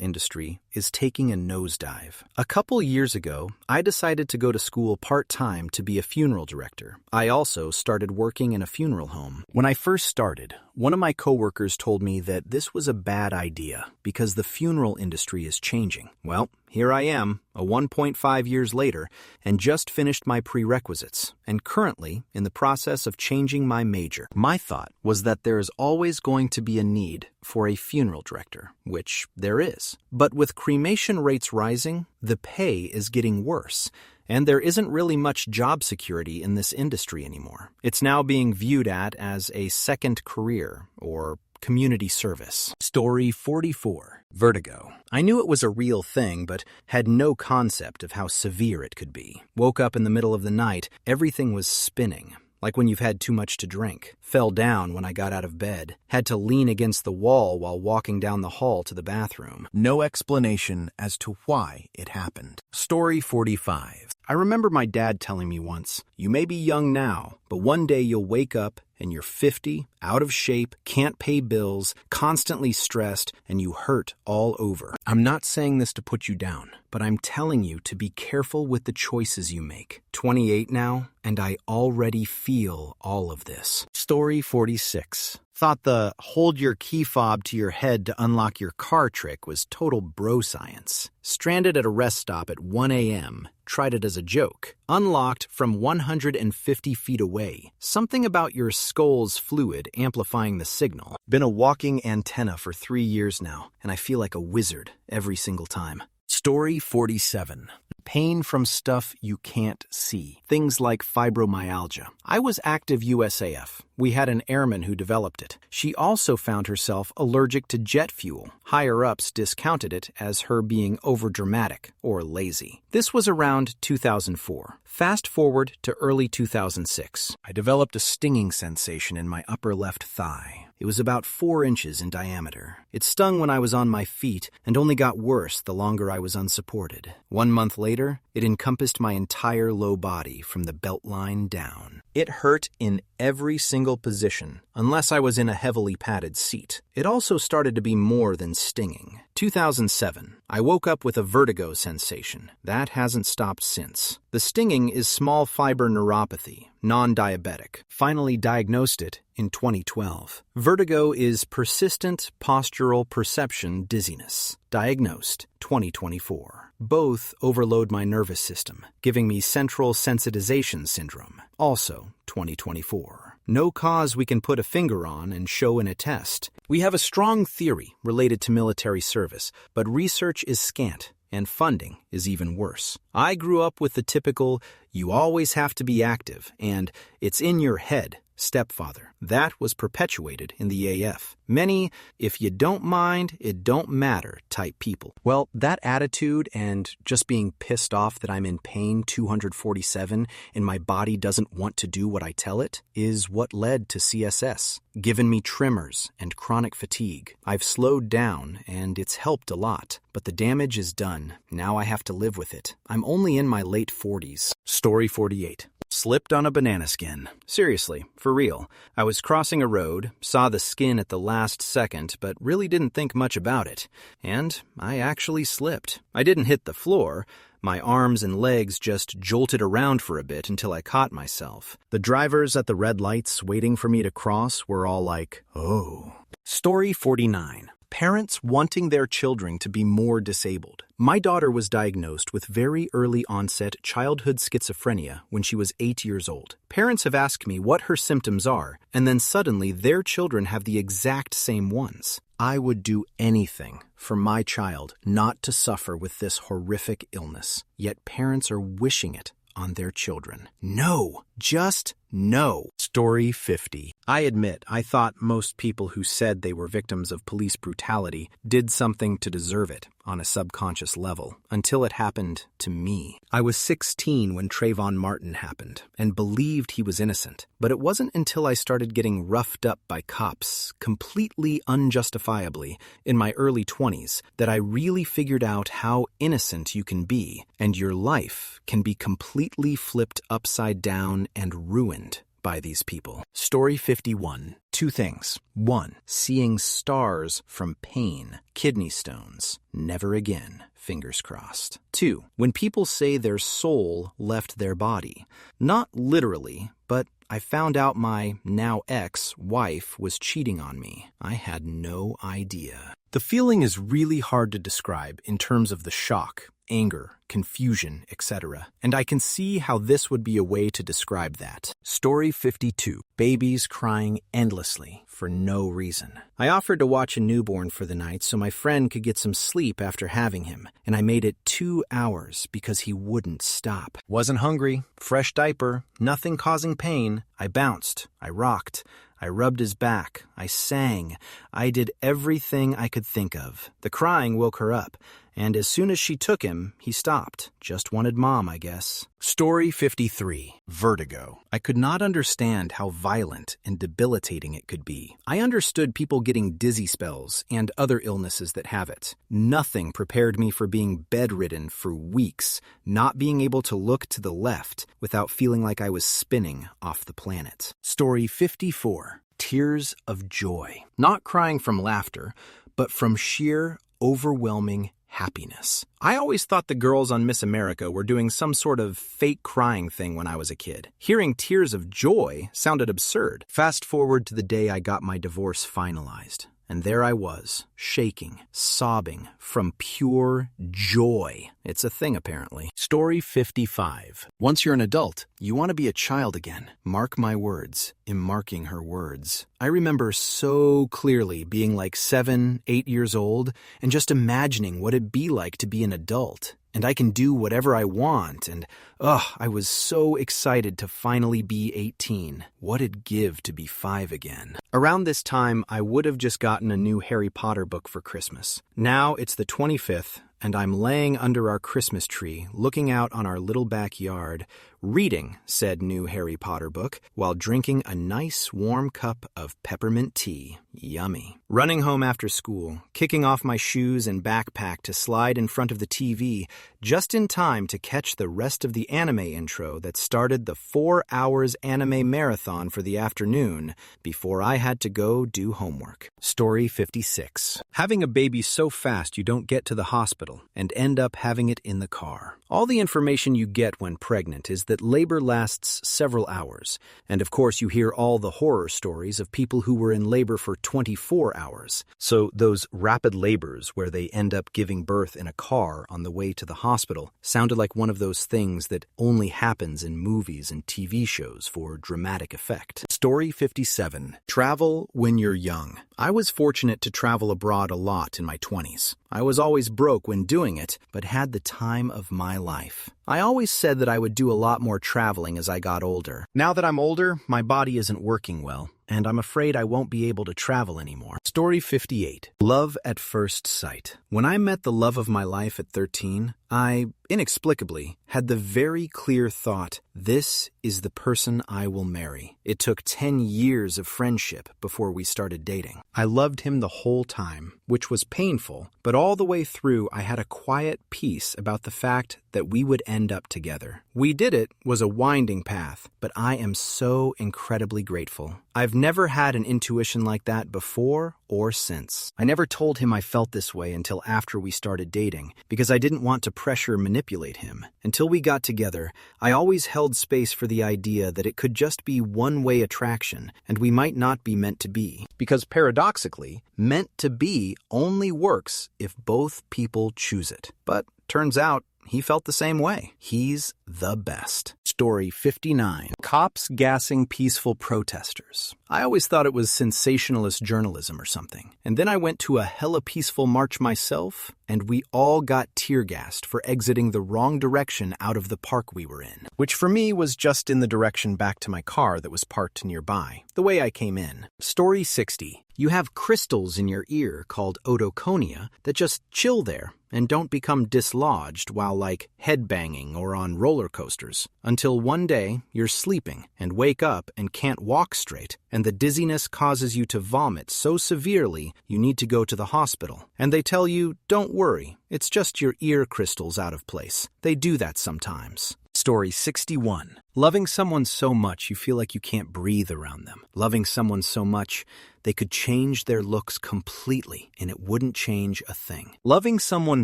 Speaker 1: industry is taking a nosedive. A couple years ago, I decided to go to school part-time to be a funeral director. I also started working in a funeral home. When I first started, one of my coworkers told me that this was a bad idea because the funeral industry is changing. Well, here I am, 1.5 years later, and just finished my prerequisites, and currently in the process of changing my major. My thought was that there is always going to be a need for a funeral director, which there is. But with cremation rates rising, the pay is getting worse, and there isn't really much job security in this industry anymore. It's now being viewed as a second career, or community service. Story 44. Vertigo. I knew it was a real thing, but had no concept of how severe it could be. Woke up in the middle of the night, everything was spinning, like when you've had too much to drink. Fell down when I got out of bed. Had to lean against the wall while walking down the hall to the bathroom. No explanation as to why it happened. Story 45. I remember my dad telling me once, "You may be young now, but one day you'll wake up and you're 50, out of shape, can't pay bills, constantly stressed, and you hurt all over." I'm not saying this to put you down, but I'm telling you to be careful with the choices you make. 28 now, and I already feel all of this. Story 46. Thought the hold your key fob to your head to unlock your car trick was total bro science. Stranded at a rest stop at 1 a.m., tried it as a joke. Unlocked from 150 feet away. Something about your skull's fluid amplifying the signal. Been a walking antenna for 3 years now, and I feel like a wizard every single time. Story 47. Pain from stuff you can't see. Things like fibromyalgia. I was active USAF. We had an airman who developed it. She also found herself allergic to jet fuel. Higher-ups discounted it as her being overdramatic or lazy. This was around 2004. Fast forward to early 2006. I developed a stinging sensation in my upper left thigh. It was about 4 inches in diameter. It stung when I was on my feet and only got worse the longer I was unsupported. 1 month later, it encompassed my entire low body from the belt line down. It hurt in every single position, unless I was in a heavily padded seat. It also started to be more than stinging. 2007, I woke up with a vertigo sensation. That hasn't stopped since. The stinging is small fiber neuropathy, non-diabetic. Finally diagnosed it in 2012. Vertigo is persistent postural perception dizziness. Diagnosed 2024. Both overload my nervous system, giving me central sensitization syndrome. Also 2024. No cause we can put a finger on and show in a test. We have a strong theory related to military service, but research is scant, and funding is even worse. I grew up with the typical, you always have to be active, and it's in your head stepfather. That was perpetuated in the AF. Many, if you don't mind, it don't matter type people. Well, that attitude and just being pissed off that I'm in pain 247 and my body doesn't want to do what I tell it is what led to CSS, given me tremors and chronic fatigue. I've slowed down and it's helped a lot, but the damage is done. Now I have to live with it. I'm only in my late 40s. Story 48. Slipped on a banana skin. Seriously, for real. I was crossing a road, saw the skin at the last second, but really didn't think much about it. And I actually slipped. I didn't hit the floor. My arms and legs just jolted around for a bit until I caught myself. The drivers at the red lights waiting for me to cross were all like, oh. Story 49. Parents wanting their children to be more disabled. My daughter was diagnosed with very early onset childhood schizophrenia when she was 8 years old. Parents have asked me what her symptoms are, and then suddenly their children have the exact same ones. I would do anything for my child not to suffer with this horrific illness, yet parents are wishing it on their children. No, just no. Story 50. I admit, I thought most people who said they were victims of police brutality did something to deserve it on a subconscious level, until it happened to me. I was 16 when Trayvon Martin happened, and believed he was innocent. But it wasn't until I started getting roughed up by cops, completely unjustifiably, in my early 20s, that I really figured out how innocent you can be, and your life can be completely flipped upside down and ruined by these people. Story 51. 2 things. 1. Seeing stars from pain, kidney stones. Never again. Fingers crossed. 2. When people say their soul left their body. Not literally, but I found out my now ex-wife was cheating on me. I had no idea. The feeling is really hard to describe in terms of the shock, anger, confusion, etc. And I can see how this would be a way to describe that. Story 52. Babies crying endlessly for no reason. I offered to watch a newborn for the night so my friend could get some sleep after having him, and I made it 2 hours because he wouldn't stop. Wasn't hungry, fresh diaper, nothing causing pain. I bounced, I rocked, I rubbed his back, I sang, I did everything I could think of. The crying woke her up, and as soon as she took him, he stopped. Just wanted mom, I guess. Story 53. Vertigo. I could not understand how violent and debilitating it could be. I understood people getting dizzy spells and other illnesses that have it. Nothing prepared me for being bedridden for weeks, not being able to look to the left without feeling like I was spinning off the planet. Story 54. Tears of joy. Not crying from laughter, but from sheer, overwhelming happiness. I always thought the girls on Miss America were doing some sort of fake crying thing when I was a kid. Hearing tears of joy sounded absurd. Fast forward to the day I got my divorce finalized. And there I was, shaking, sobbing, from pure joy. It's a thing, apparently. Story 55. Once you're an adult, you want to be a child again. Mark my words, in marking her words. I remember so clearly being like 7, 8 years old, and just imagining what it'd be like to be an adult. And I can do whatever I want, and I was so excited to finally be 18. What it'd give to be 5 again. Around this time, I would have just gotten a new Harry Potter book for Christmas. Now it's the 25th, and I'm laying under our Christmas tree, looking out on our little backyard, reading said new Harry Potter book, while drinking a nice warm cup of peppermint tea. Yummy. Running home after school, kicking off my shoes and backpack to slide in front of the TV, just in time to catch the rest of the anime intro that started the 4 hours anime marathon for the afternoon before I had to go do homework. Story 56. Having a baby so fast you don't get to the hospital and end up having it in the car. All the information you get when pregnant is that labor lasts several hours, and of course you hear all the horror stories of people who were in labor for 24 hours. So those rapid labors where they end up giving birth in a car on the way to the hospital sounded like one of those things that only happens in movies and TV shows for dramatic effect. Story 57. Travel when you're young. I was fortunate to travel abroad a lot in my 20s. I was always broke when doing it, but had the time of my life. I always said that I would do a lot more traveling as I got older. Now that I'm older, my body isn't working well, and I'm afraid I won't be able to travel anymore. Story 58. Love at first sight. When I met the love of my life at 13, I, inexplicably, had the very clear thought, this is the person I will marry. It took 10 years of friendship before we started dating. I loved him the whole time, which was painful, but all the way through I had a quiet peace about the fact that we would end up together. We did it was a winding path, but I am so incredibly grateful. I've never had an intuition like that before or since. I never told him I felt this way until after we started dating, because I didn't want to pressure manipulate him. Until we got together, I always held space for the idea that it could just be one-way attraction, and we might not be meant to be. Because paradoxically, meant to be only works if both people choose it. But turns out, he felt the same way. He's the best. Story 59. Cops gassing peaceful protesters. I always thought it was sensationalist journalism or something. And then I went to a hella peaceful march myself, and we all got tear-gassed for exiting the wrong direction out of the park we were in. Which for me was just in the direction back to my car that was parked nearby, the way I came in. Story 60. You have crystals in your ear called otoconia that just chill there and don't become dislodged while headbanging or on roller coasters, until one day you're sleeping and wake up and can't walk straight, and the dizziness causes you to vomit so severely you need to go to the hospital. And they tell you, don't worry, it's just your ear crystals out of place. They do that sometimes. Story 61. Loving someone so much you feel like you can't breathe around them. Loving someone so much they could change their looks completely and it wouldn't change a thing. Loving someone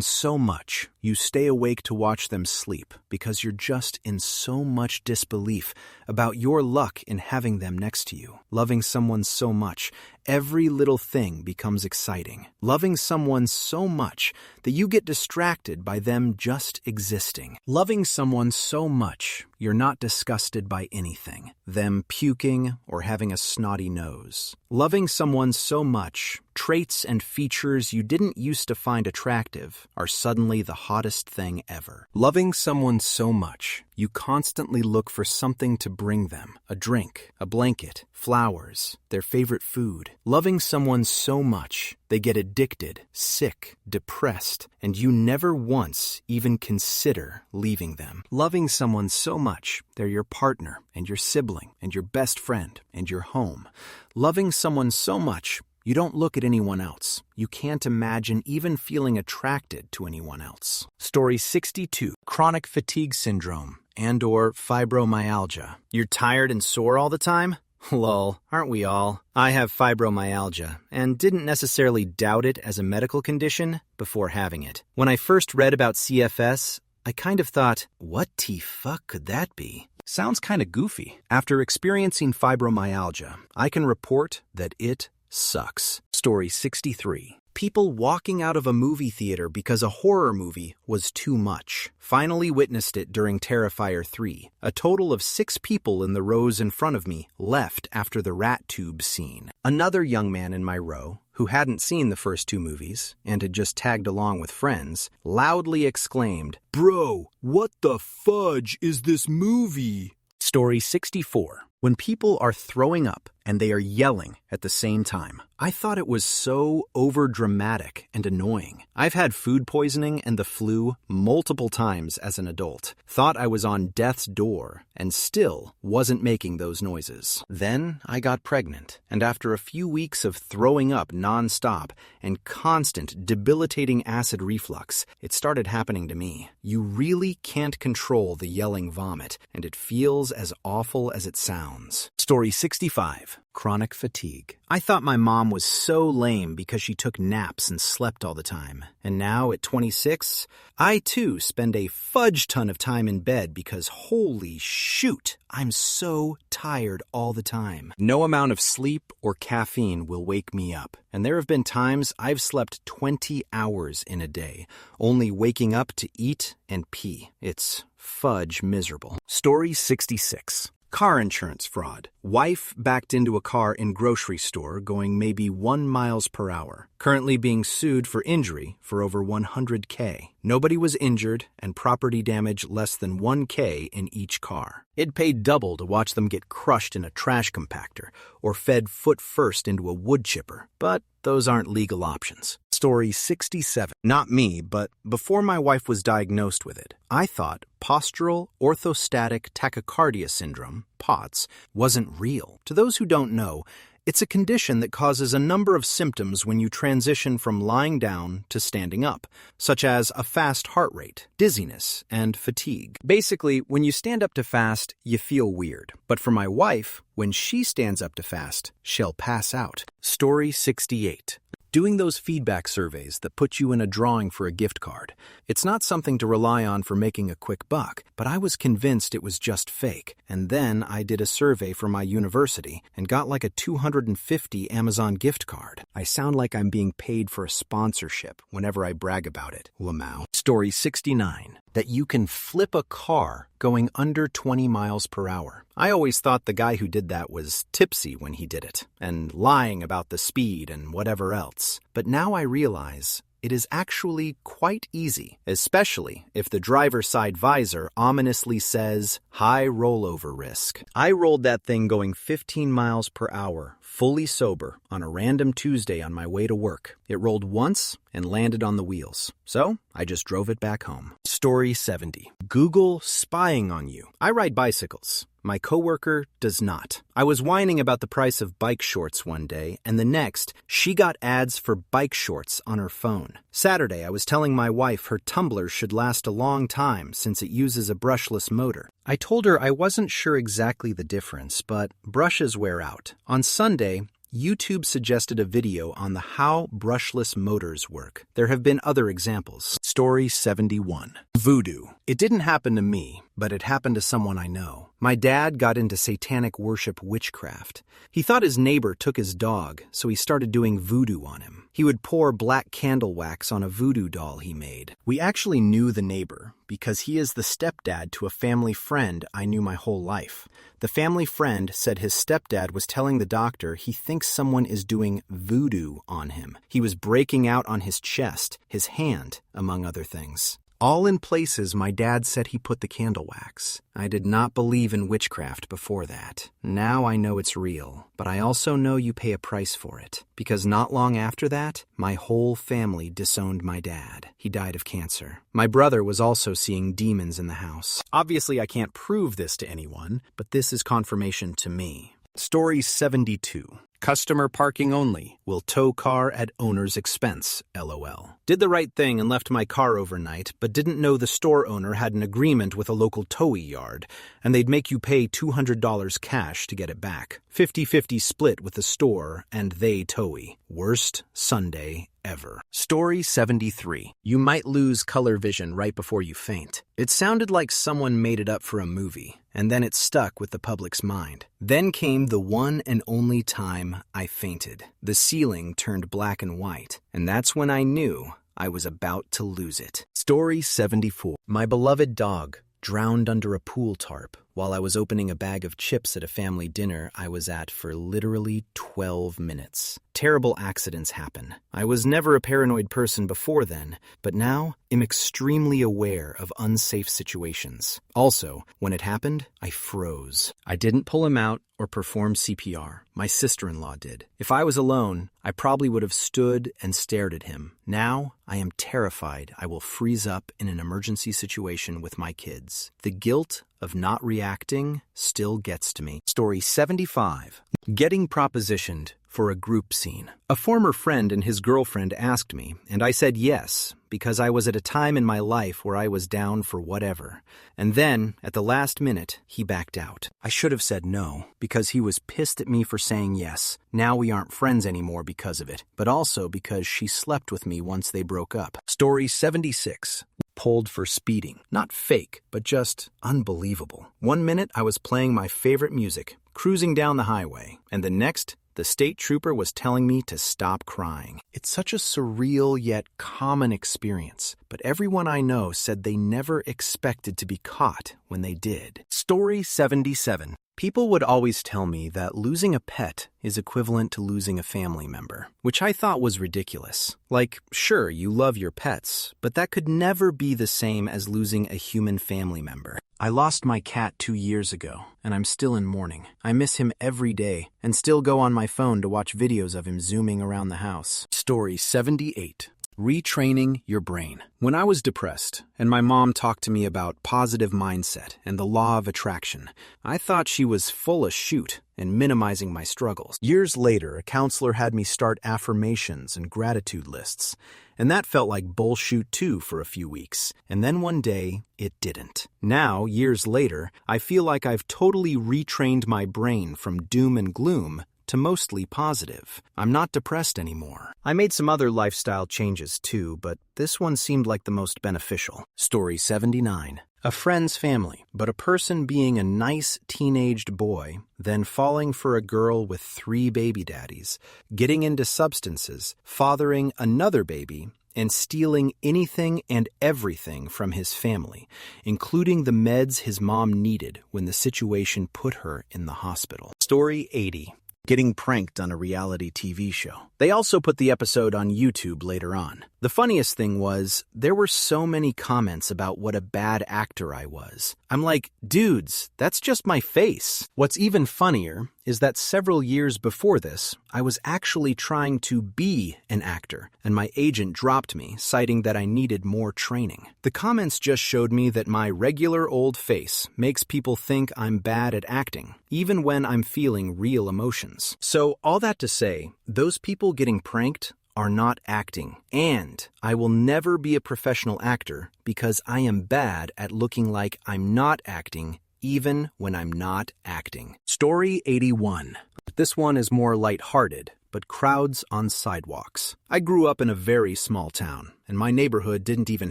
Speaker 1: so much you stay awake to watch them sleep because you're just in so much disbelief about your luck in having them next to you. Loving someone so much every little thing becomes exciting. Loving someone so much that you get distracted by them just existing. Loving someone so much you're not disgusted by anything, them puking or having a snotty nose. Loving someone so much, traits and features you didn't used to find attractive are suddenly the hottest thing ever. Loving someone so much, you constantly look for something to bring them, a drink, a blanket, flowers, their favorite food. Loving someone so much, they get addicted, sick, depressed, and you never once even consider leaving them. Loving someone so much, they're your partner and your sibling and your best friend and your home. Loving someone so much, you don't look at anyone else. You can't imagine even feeling attracted to anyone else. Story 62. Chronic fatigue syndrome and/or fibromyalgia. You're tired and sore all the time? Lol, aren't we all? I have fibromyalgia and didn't necessarily doubt it as a medical condition before having it. When I first read about CFS, I kind of thought, what the fuck could that be? Sounds kind of goofy. After experiencing fibromyalgia, I can report that it sucks. Story 63. People walking out of a movie theater because a horror movie was too much. Finally witnessed it during Terrifier 3. A total of 6 people in the rows in front of me left after the rat tube scene. Another young man in my row, who hadn't seen the first 2 movies and had just tagged along with friends, loudly exclaimed, "Bro, what the fudge is this movie?" Story 64. When people are throwing up and they are yelling at the same time, I thought it was so overdramatic and annoying. I've had food poisoning and the flu multiple times as an adult, thought I was on death's door, and still wasn't making those noises. Then I got pregnant, and after a few weeks of throwing up nonstop and constant debilitating acid reflux, it started happening to me. You really can't control the yelling vomit, and it feels as awful as it sounds. Story 65. Chronic fatigue. I thought my mom was so lame because she took naps and slept all the time. And now, at 26, I too spend a fudge ton of time in bed because holy shoot, I'm so tired all the time. No amount of sleep or caffeine will wake me up. And there have been times I've slept 20 hours in a day, only waking up to eat and pee. It's fudge miserable. Story 66. Car insurance fraud. Wife backed into a car in grocery store going maybe 1 miles per hour. Currently being sued for injury for over $100K. Nobody was injured and property damage less than $1K in each car. It paid double to watch them get crushed in a trash compactor or fed foot first into a wood chipper. But those aren't legal options. Story 67. Not me, but before my wife was diagnosed with it, I thought postural orthostatic tachycardia syndrome, POTS, wasn't real. To those who don't know, it's a condition that causes a number of symptoms when you transition from lying down to standing up, such as a fast heart rate, dizziness, and fatigue. Basically, when you stand up to fast, you feel weird. But for my wife, when she stands up to fast, she'll pass out. Story 68. Doing those feedback surveys that put you in a drawing for a gift card. It's not something to rely on for making a quick buck, but I was convinced it was just fake. And then I did a survey for my university and got like a $250 Amazon gift card. I sound like I'm being paid for a sponsorship whenever I brag about it. Lamau. Story 69. That you can flip a car going under 20 miles per hour. I always thought the guy who did that was tipsy when he did it, and lying about the speed and whatever else. But now I realize it is actually quite easy, especially if the driver's side visor ominously says high rollover risk. I rolled that thing going 15 miles per hour, fully sober, on a random Tuesday on my way to work. It rolled once and landed on the wheels, so I just drove it back home. Story 70. Google spying on you. I ride bicycles. My coworker does not. I was whining about the price of bike shorts one day, and the next, she got ads for bike shorts on her phone. Saturday, I was telling my wife her tumbler should last a long time since it uses a brushless motor. I told her I wasn't sure exactly the difference, but brushes wear out. On Sunday, YouTube suggested a video on the how brushless motors work. There have been other examples. Story 71. Voodoo. It didn't happen to me, but it happened to someone I know. My dad got into satanic worship witchcraft. He thought his neighbor took his dog, so he started doing voodoo on him. He would pour black candle wax on a voodoo doll he made. We actually knew the neighbor because he is the stepdad to a family friend I knew my whole life. The family friend said his stepdad was telling the doctor he thinks someone is doing voodoo on him. He was breaking out on his chest, his hand, among other things. All in places my dad said he put the candle wax. I did not believe in witchcraft before that. Now I know it's real, but I also know you pay a price for it. Because not long after that, my whole family disowned my dad. He died of cancer. My brother was also seeing demons in the house. Obviously, I can't prove this to anyone, but this is confirmation to me. Story 72. Customer parking only. Will tow car at owner's expense, LOL. Did the right thing and left my car overnight, but didn't know the store owner had an agreement with a local towing yard, and they'd make you pay $200 cash to get it back. 50-50 split with the store and they towee. Worst Sunday ever. Story 73. You might lose color vision right before you faint. It sounded like someone made it up for a movie, and then it stuck with the public's mind. Then came the one and only time I fainted. The ceiling turned black and white, and that's when I knew I was about to lose it. Story 74. My beloved dog drowned under a pool tarp while I was opening a bag of chips at a family dinner I was at for literally 12 minutes. Terrible accidents happen. I was never a paranoid person before then, but now am extremely aware of unsafe situations. Also, when it happened, I froze. I didn't pull him out or perform CPR. My sister-in-law did. If I was alone, I probably would have stood and stared at him. Now, I am terrified I will freeze up in an emergency situation with my kids. The guilt of not reacting still gets to me. Story 75. Getting propositioned for a group scene. A former friend and his girlfriend asked me, and I said yes, because I was at a time in my life where I was down for whatever. And then, at the last minute, he backed out. I should have said no, because he was pissed at me for saying yes. Now we aren't friends anymore because of it, but also because she slept with me once they broke up. Story 76. Pulled for speeding. Not fake, but just unbelievable. 1 minute, I was playing my favorite music, cruising down the highway, and the next, the state trooper was telling me to stop crying. It's such a surreal yet common experience, but everyone I know said they never expected to be caught when they did. Story 77. People would always tell me that losing a pet is equivalent to losing a family member, which I thought was ridiculous. Like, sure, you love your pets, but that could never be the same as losing a human family member. I lost my cat 2 years ago, and I'm still in mourning. I miss him every day and still go on my phone to watch videos of him zooming around the house. Story 78. Retraining your brain. When I was depressed, and my mom talked to me about positive mindset and the law of attraction, I thought she was full of shoot and minimizing my struggles. Years later, a counselor had me start affirmations and gratitude lists, and that felt like bullshit too for a few weeks. And then one day, it didn't. Now, years later, I feel like I've totally retrained my brain from doom and gloom to mostly positive. I'm not depressed anymore. I made some other lifestyle changes too, but this one seemed like the most beneficial. Story 79. A friend's family, but a person being a nice teenaged boy, then falling for a girl with 3 baby daddies, getting into substances, fathering another baby, and stealing anything and everything from his family, including the meds his mom needed when the situation put her in the hospital. Story 80. Getting pranked on a reality TV show. They also put the episode on YouTube later on. The funniest thing was, there were so many comments about what a bad actor I was. I'm like, dudes, that's just my face. What's even funnier is that several years before this, I was actually trying to be an actor, and my agent dropped me, citing that I needed more training. The comments just showed me that my regular old face makes people think I'm bad at acting, even when I'm feeling real emotions. So all that to say, those people getting pranked are not acting, and I will never be a professional actor because I am bad at looking like I'm not acting even when I'm not acting. Story 81. This one is more lighthearted, but crowds on sidewalks. I grew up in a very small town, and my neighborhood didn't even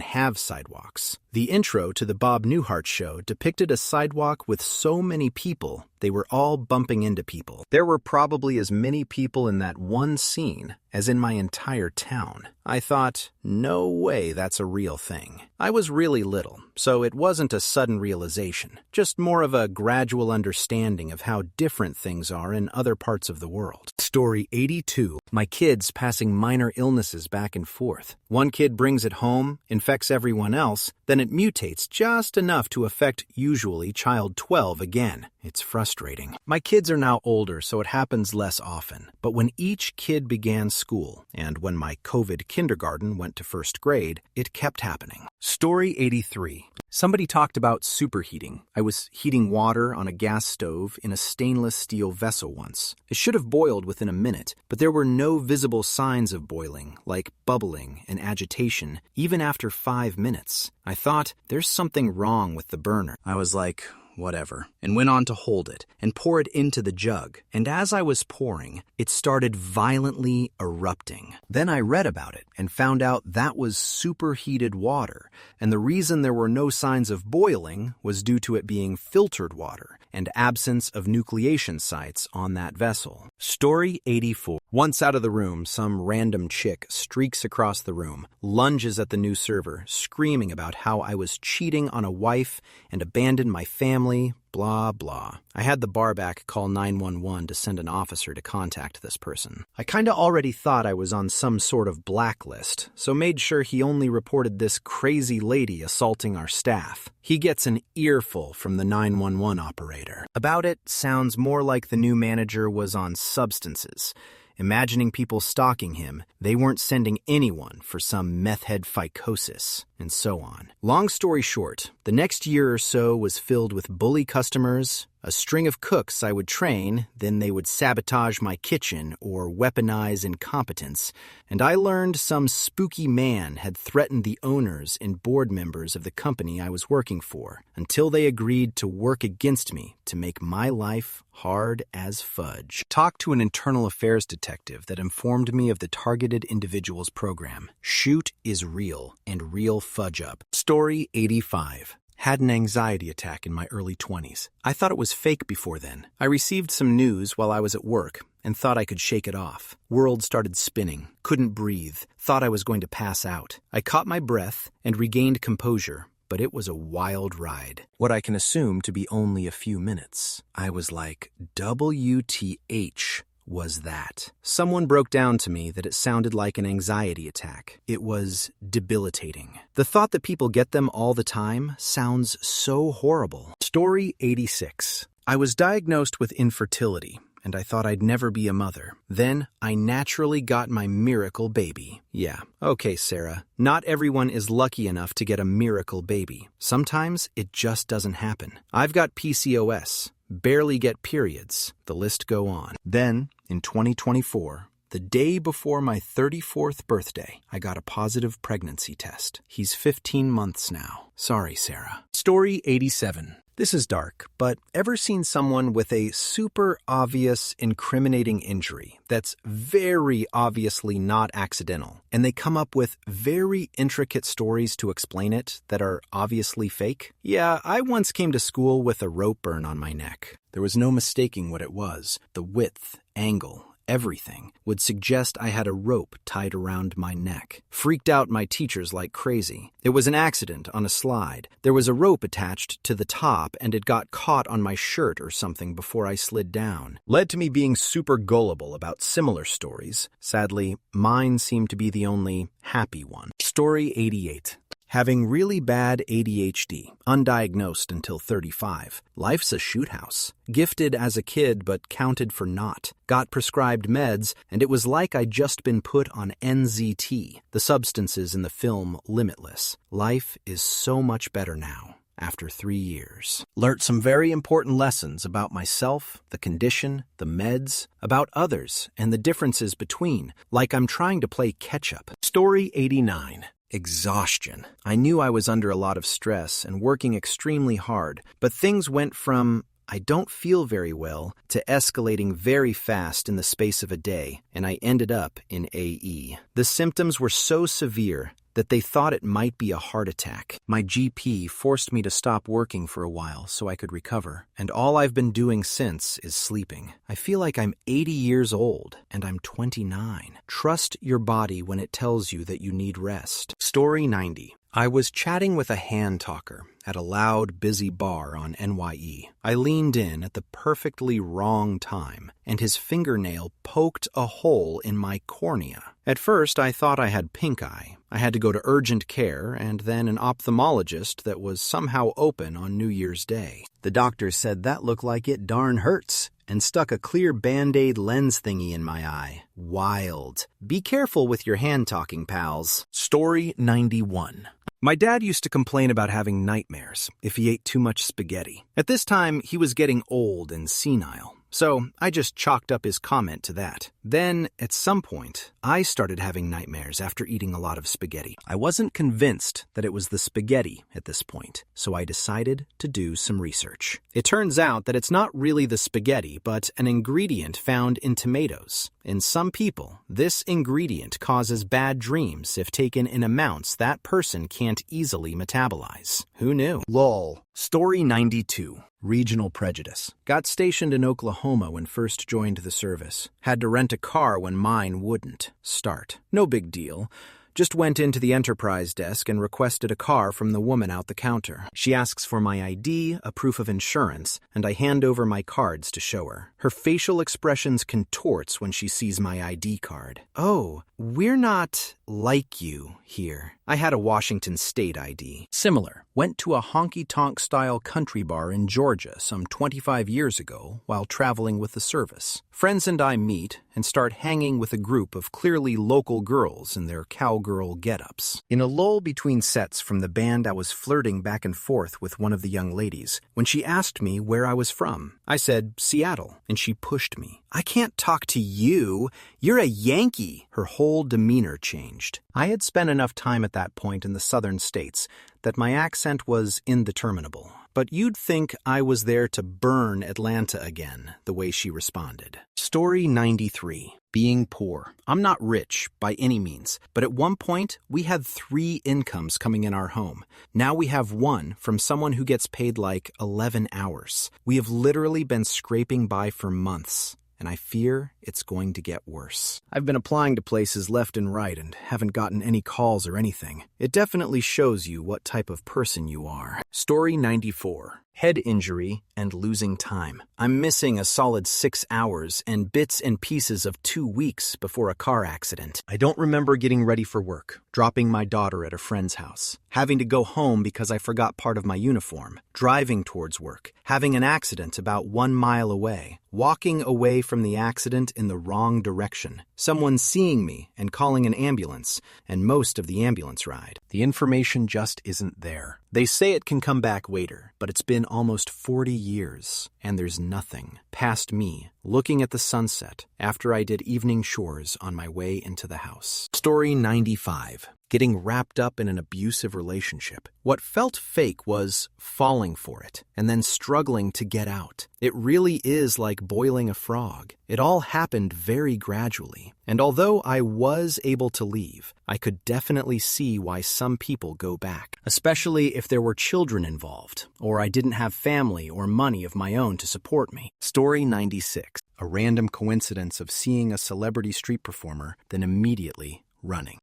Speaker 1: have sidewalks. The intro to the Bob Newhart show depicted a sidewalk with so many people, they were all bumping into people. There were probably as many people in that one scene as in my entire town. I thought, no way that's a real thing. I was really little, so it wasn't a sudden realization, just more of a gradual understanding of how different things are in other parts of the world. Story 82. My kids passing minor illnesses back and forth. One kid brings it home, infects everyone else, then it mutates just enough to affect usually child 12 again. It's frustrating. My kids are now older, so it happens less often. But when each kid began school, and when my COVID kindergarten went to first grade, it kept happening. Story 83. Somebody talked about superheating. I was heating water on a gas stove in a stainless steel vessel once. It should have boiled within a minute, but there were no visible signs of boiling, like bubbling and agitation, even after 5 minutes. I thought, there's something wrong with the burner. I was like, whatever, and went on to hold it and pour it into the jug. And as I was pouring, it started violently erupting. Then I read about it and found out that was superheated water, and the reason there were no signs of boiling was due to it being filtered water and absence of nucleation sites on that vessel. Story 84. Once out of the room, some random chick streaks across the room, lunges at the new server, screaming about how I was cheating on a wife and abandoned my family, blah, blah. I had the barback call 911 to send an officer to contact this person. I kinda already thought I was on some sort of blacklist, so made sure he only reported this crazy lady assaulting our staff. He gets an earful from the 911 operator. About it sounds more like the new manager was on substances. Imagining people stalking him, they weren't sending anyone for some meth head psychosis, and so on. Long story short, the next year or so was filled with bully customers, a string of cooks I would train, then they would sabotage my kitchen or weaponize incompetence, and I learned some spooky man had threatened the owners and board members of the company I was working for, until they agreed to work against me to make my life hard as fudge. Talked to an internal affairs detective that informed me of the Targeted Individuals program. Shoot is real, and real fudge up. Story 85. Had an anxiety attack in my early 20s. I thought it was fake before then. I received some news while I was at work and thought I could shake it off. World started spinning, couldn't breathe, thought I was going to pass out. I caught my breath and regained composure, but it was a wild ride. What I can assume to be only a few minutes. I was like, WTH was that? Someone broke down to me that it sounded like an anxiety attack. It was debilitating. The thought that people get them all the time sounds so horrible. Story 86. I was diagnosed with infertility, and I thought I'd never be a mother. Then I naturally got my miracle baby. Yeah, okay, Sarah. Not everyone is lucky enough to get a miracle baby. Sometimes it just doesn't happen. I've got PCOS, barely get periods. The list go on. Then, in 2024, the day before my 34th birthday, I got a positive pregnancy test. He's 15 months now. Sorry, Sarah. Story 87. This is dark, but ever seen someone with a super obvious, incriminating injury that's very obviously not accidental, and they come up with very intricate stories to explain it that are obviously fake? Yeah, I once came to school with a rope burn on my neck. There was no mistaking what it was. The width, angle, everything would suggest I had a rope tied around my neck. Freaked out my teachers like crazy. It was an accident on a slide. There was a rope attached to the top and it got caught on my shirt or something before I slid down. Led to me being super gullible about similar stories. Sadly, mine seemed to be the only happy one. Story 88. Having really bad ADHD, undiagnosed until 35. Life's a shoot house. Gifted as a kid but counted for naught. Got prescribed meds, and it was like I'd just been put on NZT, the substances in the film Limitless. Life is so much better now, after 3 years. Learned some very important lessons about myself, the condition, the meds, about others, and the differences between, like I'm trying to play catch-up. Story 89. Exhaustion. I knew I was under a lot of stress and working extremely hard, but things went from I don't feel very well to escalating very fast in the space of a day, and I ended up in AE. The symptoms were so severe that they thought it might be a heart attack. My GP forced me to stop working for a while so I could recover, and all I've been doing since is sleeping. I feel like I'm 80 years old, and I'm 29. Trust your body when it tells you that you need rest. Story 90. I was chatting with a hand talker at a loud, busy bar on NYE. I leaned in at the perfectly wrong time, and his fingernail poked a hole in my cornea. At first, I thought I had pink eye. I had to go to urgent care and then an ophthalmologist that was somehow open on New Year's Day. The doctor said that looked like it darn hurts and stuck a clear Band-Aid lens thingy in my eye. Wild. Be careful with your hand-talking pals. Story 91. My dad used to complain about having nightmares if he ate too much spaghetti. At this time, he was getting old and senile, so I just chalked up his comment to that. Then, at some point, I started having nightmares after eating a lot of spaghetti. I wasn't convinced that it was the spaghetti at this point, so I decided to do some research. It turns out that it's not really the spaghetti, but an ingredient found in tomatoes. In some people, this ingredient causes bad dreams if taken in amounts that person can't easily metabolize. Who knew? Lol. Story 92. Regional prejudice. Got stationed in Oklahoma when first joined the service. Had to rent a car when mine wouldn't start. No big deal. Just went into the Enterprise desk and requested a car from the woman out the counter. She asks for my ID, a proof of insurance, and I hand over my cards to show her. Her facial expressions contorts when she sees my ID card. Oh, we're not like you here. I had a Washington State ID. Similar. Went to a honky-tonk-style country bar in Georgia some 25 years ago while traveling with the service. Friends and I meet and start hanging with a group of clearly local girls in their cowgirl get-ups. In a lull between sets from the band, I was flirting back and forth with one of the young ladies when she asked me where I was from. I said, Seattle, and she pushed me. I can't talk to you. You're a Yankee. Her whole demeanor changed. I had spent enough time at that point in the southern states that my accent was indeterminable. But you'd think I was there to burn Atlanta again, the way she responded. Story 93. Being poor. I'm not rich by any means, but at one point we had 3 incomes coming in our home. Now we have one from someone who gets paid like 11 hours. We have literally been scraping by for months. and I fear it's going to get worse. I've been applying to places left and right and haven't gotten any calls or anything. It definitely shows you what type of person you are. Story 94. Head injury and losing time. I'm missing a solid 6 hours and bits and pieces of 2 weeks before a car accident. I don't remember getting ready for work, dropping my daughter at a friend's house, having to go home because I forgot part of my uniform, driving towards work, having an accident about 1 mile away, walking away from the accident in the wrong direction, someone seeing me and calling an ambulance, and most of the ambulance ride. The information just isn't there. They say it can come back later, but it's been almost 40 years, and there's nothing past me looking at the sunset after I did evening chores on my way into the house. Story 95. Getting wrapped up in an abusive relationship. What felt fake was falling for it and then struggling to get out. It really is like boiling a frog. It all happened very gradually. And although I was able to leave, I could definitely see why some people go back, especially if there were children involved, or I didn't have family or money of my own to support me. Story 96. A random coincidence of seeing a celebrity street performer, then immediately running.